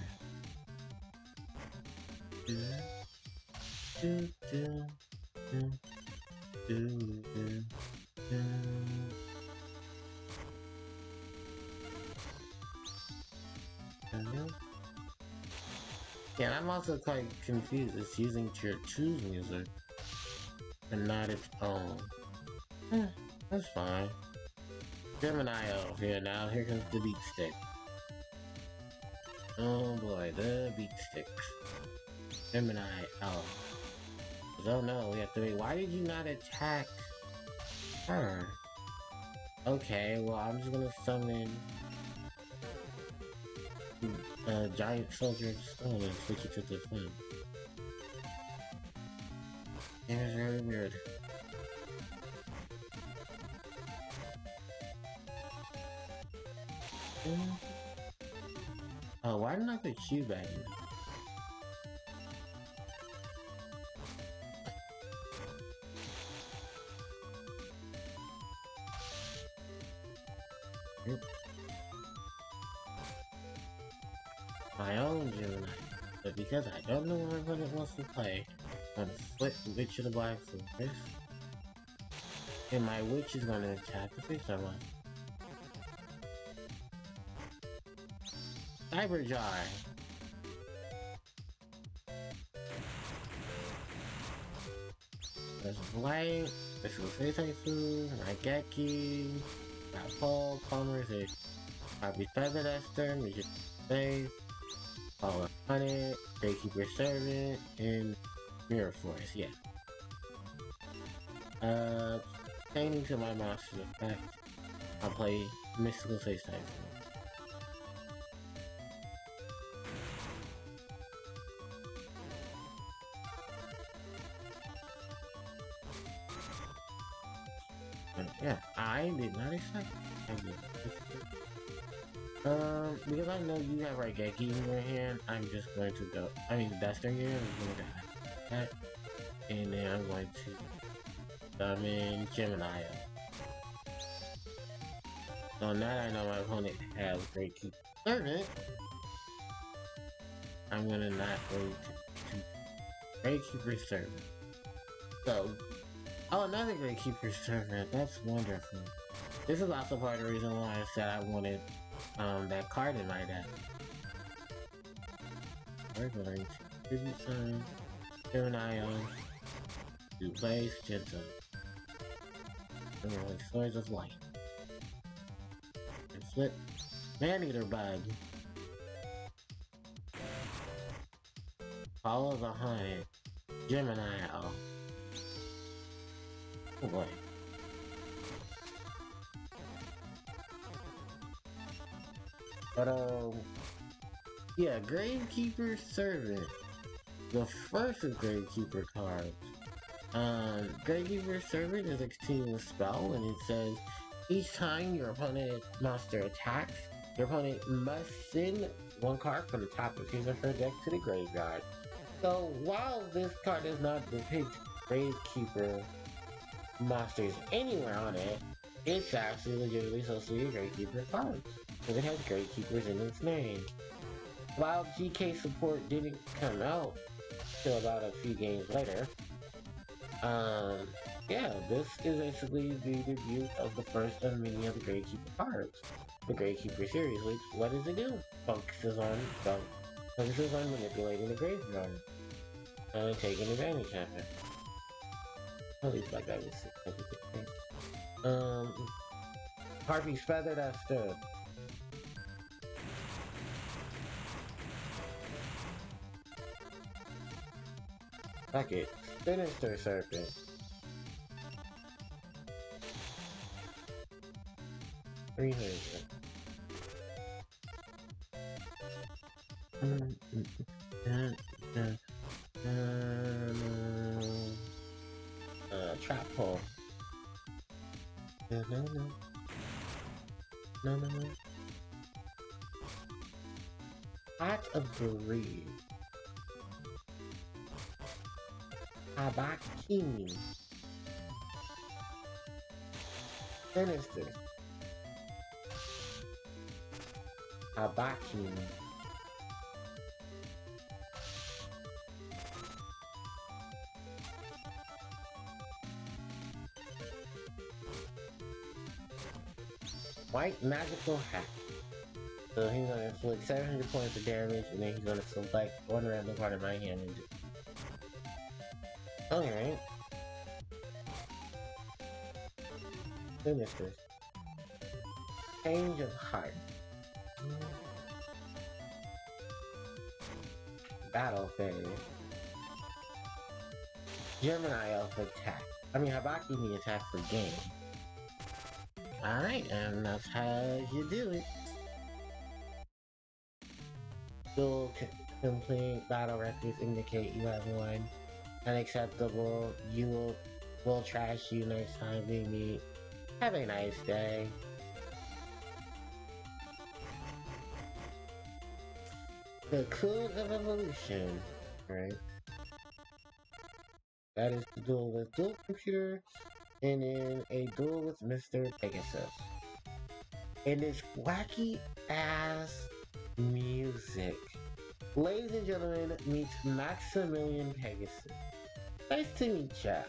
Yeah, I'm also quite confused. It's using Tier 2's music and not its own. That's fine. Gemini Elf here now. Here comes the beat stick. Oh boy, the beat sticks. Gemini Elf. Oh no, we have to wait. Why did you not attack her? Okay, well I'm just gonna summon a giant soldier of stone and switch it to defense. It was very weird. Oh, why didn't I put Q back in? My own Gemini, but because I don't know what everyone wants to play, I'm gonna flip Witch of the Black Forest, and my Witch is gonna attack the face I want. Cyber Jar! There's Blank, this was Face Typhoon, Raigeki, got Paul, Palmer's a Copy Feather Duster, Magic Face, Power Hunted, Gravekeeper Servant, and Mirror Force, yeah. Changing to my monster's effect, I'll play Mystical Face Typhoon. Yeah, I did not expect because I know you have Raigeki in your hand, I'm just going to go, Duster here, I'm going to that, and then I'm going to summon Gemini. So now that I know my opponent has Gravekeeper Servant, I'm gonna not go to Gravekeeper Servant. So, Oh, another Gravekeeper servant. That's wonderful. This is also part of the reason why I said I wanted that card in my deck. We're going to tribute some Gemini to Blaze Gentle. And really Swords of Light. And flip Maneater Bug. Follow the Hunt. Gemini. Oh boy. But yeah, Gravekeeper Servant. The first of Gravekeeper cards. Gravekeeper Servant is a continuous spell, and it says each time your opponent monster attacks, your opponent must send one card from the top of his or her deck to the graveyard. So while this card does not depict Gravekeeper monsters anywhere on it, it's actually legitimately supposed to be a Gravekeeper card, because it has Gravekeepers in its name. While GK support didn't come out till about a few games later, yeah, this is basically the debut of the first of many of the Gravekeeper cards. The Gravekeeper series, which, what does it do? Focuses on manipulating the graveyard and taking advantage of it. At least like that was significant. Harpy's Feather That Stood. Fuck it. Sinister Serpent. $300. Trap hole. No. Hat of Greed. Habakini. Sinister. Habakini. White Magical Hat. So he's gonna inflict 700 points of damage, and then he's gonna select one random part of my hand and alright. Sinister. Change of Heart. Battle Phase. Gemini Elf Attack. Habakini attack for game. Alright, and that's how you do it. Dual complete battle records indicate you have won. Unacceptable. You will trash you next time we meet. Have a nice day. The Coon of Evolution. Right. That is the duel with Dual Computer, and then a duel with Mr. Pegasus. And it's wacky ass music. Ladies and gentlemen, meet Maximilian Pegasus. Nice to meet ya.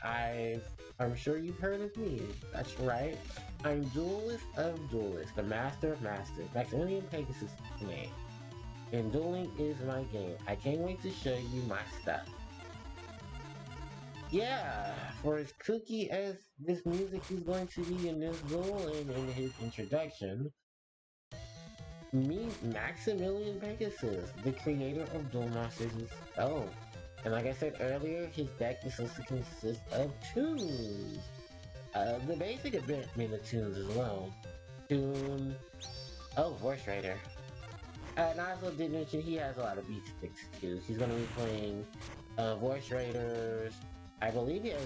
I'm sure you've heard of me. That's right. I'm Duelist of Duelists, the Master of Masters. Maximilian Pegasus is my name. And dueling is my game. I can't wait to show you my stuff. Yeah, for as kooky as this music is going to be in this duel and in his introduction, meet Maximilian Pegasus, the creator of Duel Monsters and Spell. And like I said earlier, his deck is supposed to consist of tunes. The basic advancement of tunes as well. Tune... Oh, Voice Rider. And I also did mention he has a lot of beat sticks too. He's going to be playing Voice Raiders. I believe he has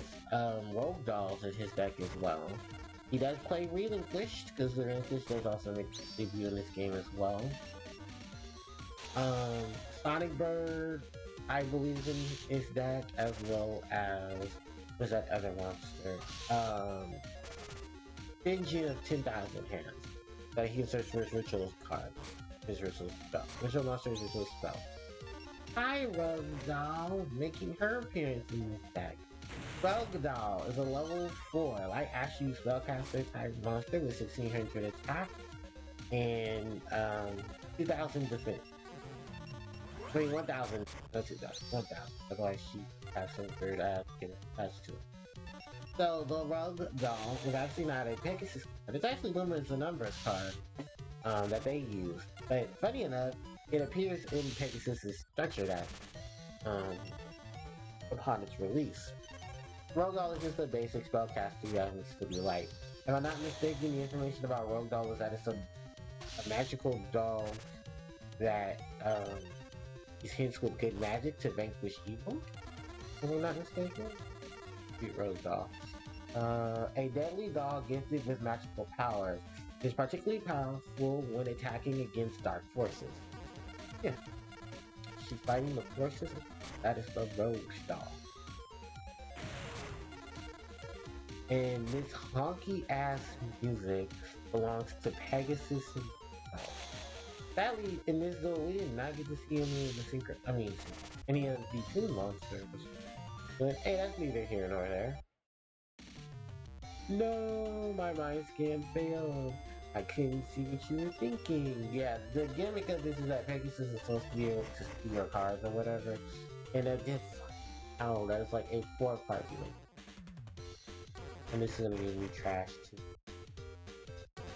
Rogue Dolls in his deck as well. He does play Relinquished, because the Relinquished does also make a debut in this game as well. Sonic Bird, I believe in his deck, as well as, what's that other monster? Benji of 10,000 Hands. But he can search for his Rituals card. His Ritual spell. Ritual Monster's Ritual spell. Hi, Rogue Doll, making her appearance in this deck. Rogue Doll is a level 4 light Ashu spellcaster type monster with 1600 attack and 2000 defense. Wait, 1000. No, 2000. 1000. Otherwise, she has some weird get attached to it. So, the Rogue Doll is actually not a Pegasus card. It's actually Luminous Numbers card that they use. But funny enough, it appears in Pegasus' structure that upon its release. Rogue Doll is just a basic spellcaster that needs to be light. If I'm not mistaken, the information about Rogue Doll is that it's a magical doll that is hints with good magic to vanquish evil. If I'm not mistaken. Cute Rogue Doll. A deadly doll gifted with magical powers is particularly powerful when attacking against dark forces. Yeah. She's fighting the forces. That is the Rogue Doll. And this honky ass music belongs to Pegasus himself. Sadly, in this though, we did not get to see any of the secret. Any of the Toon monsters. But hey, that's neither here nor there. No, my mind scan failed. I couldn't see what you were thinking. Yeah, the gimmick of this is that Pegasus is supposed to be able to see your cards or whatever. And that just, oh, that is like a 4-part gimmick. And this is gonna be retrashed too.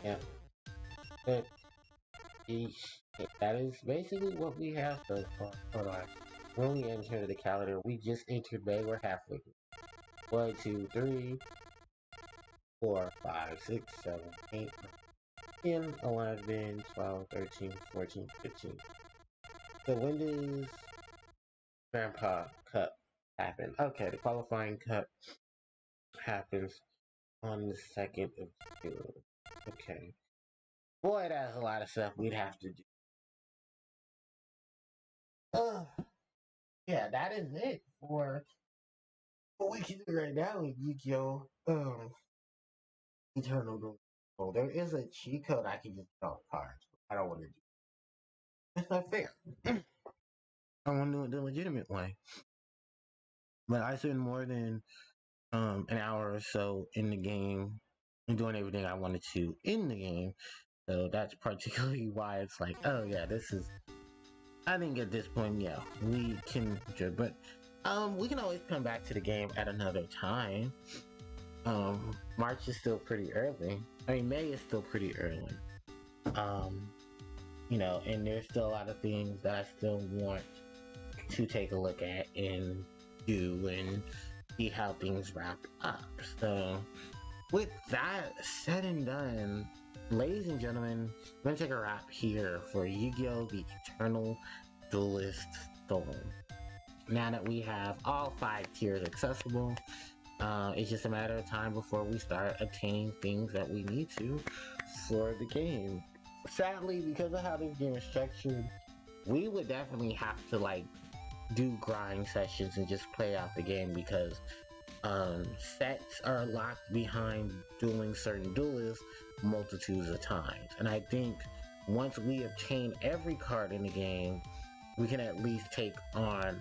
Yeah. But that is basically what we have so far. Hold on. When we enter the calendar, we just entered May, we're halfway through. 1, 2, 3, 4, 5, 6, 7, 8, 10, 11, 12, 13, 14, 15. So when does Grandpa Cup happen? Okay, the qualifying cup happens on the 2nd of June. Okay. Boy, that's a lot of stuff we'd have to do. Yeah, that is it for what we can do right now with Yu-Gi-Oh! Eternal Duel. Oh, there is a cheat code I can just draw cards. I don't want to do it. That's not fair. I want to do it the legitimate way. But I spend more than an hour or so in the game and doing everything I wanted to in the game. So that's particularly why it's like, oh yeah, this is, I think at this point, yeah, we can do it. But we can always come back to the game at another time. March is still pretty early. I mean, May is still pretty early. You know, and there's still a lot of things that I still want to take a look at and do and see how things wrap up. So, with that said and done, ladies and gentlemen, I'm gonna take a wrap here for Yu-Gi-Oh! The Eternal Duelist Storm. Now that we have all 5 tiers accessible, it's just a matter of time before we start obtaining things that we need to for the game. Sadly, because of how this game is structured, we would definitely have to like do grind sessions and just play out the game because sets are locked behind dueling certain duelists multitudes of times. And I think once we obtain every card in the game, we can at least take on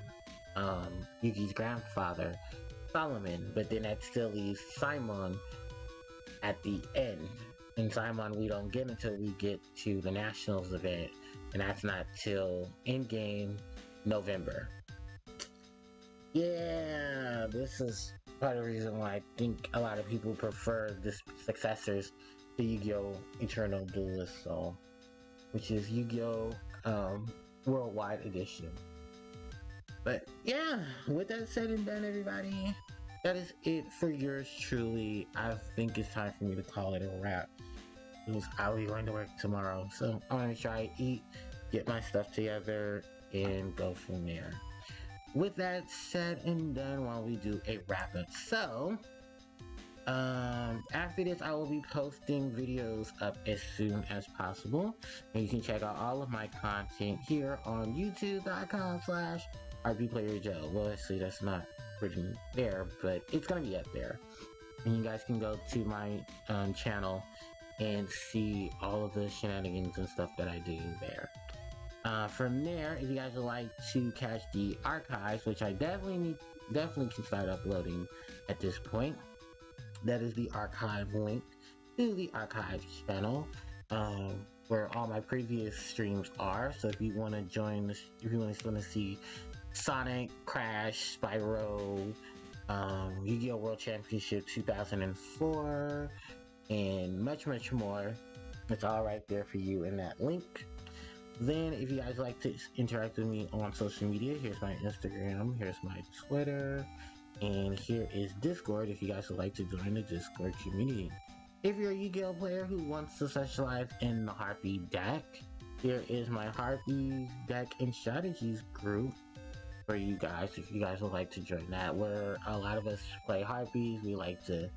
Yugi's grandfather, Solomon, but then that still leaves Simon at the end. And Simon we don't get until we get to the Nationals event, and that's not till in-game November. Yeah, this is part of the reason why I think a lot of people prefer the successors to Yu-Gi-Oh! Eternal Duelist Soul, which is Yu-Gi-Oh! Worldwide Edition. But yeah, with that said and done, everybody, that is it for yours truly. I think it's time for me to call it a wrap, because I'll be going to work tomorrow. So I'm going to try to eat, get my stuff together, and go from there. With that said and done, while we do a wrap up. So, after this, I will be posting videos up as soon as possible. And you can check out all of my content here on youtube.com/RPPlayerJoe. Well, actually, that's not written there, but it's going to be up there. And you guys can go to my channel and see all of the shenanigans and stuff that I do there. From there, if you guys would like to catch the archives, which I definitely need definitely can start uploading at this point. That is the archive link to the archive channel, where all my previous streams are. So if you want to join, if you want to see Sonic, Crash, Spyro, Yu-Gi-Oh! World Championship 2004, and much more, it's all right there for you in that link. Then if you guys like to interact with me on social media, here's my Instagram, here's my Twitter, and here is Discord if you guys would like to join the Discord community. If you're a Yu-Gi-Oh! Player who wants to specialize in the Harpy deck, here is my Harpy deck and strategies group for you guys if you guys would like to join that, where a lot of us play Harpies. We like to,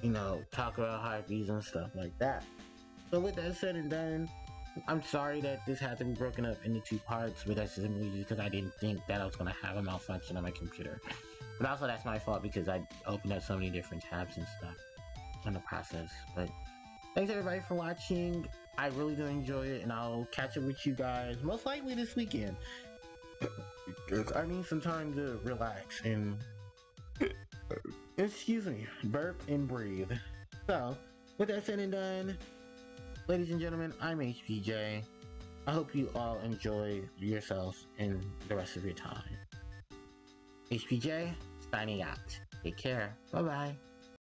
you know, talk about Harpies and stuff like that. So with that said and done, I'm sorry that this had to be broken up into 2 parts, but that's simply because I didn't think that I was going to have a malfunction on my computer. But also that's my fault because I opened up so many different tabs and stuff in the process. But thanks everybody for watching. I really do enjoy it, and I'll catch up with you guys most likely this weekend. Because I need some time to relax and, excuse me, burp and breathe. So, with that said and done, ladies and gentlemen, I'm HPJ. I hope you all enjoy yourselves and the rest of your time. HPJ, signing out. Take care. Bye-bye.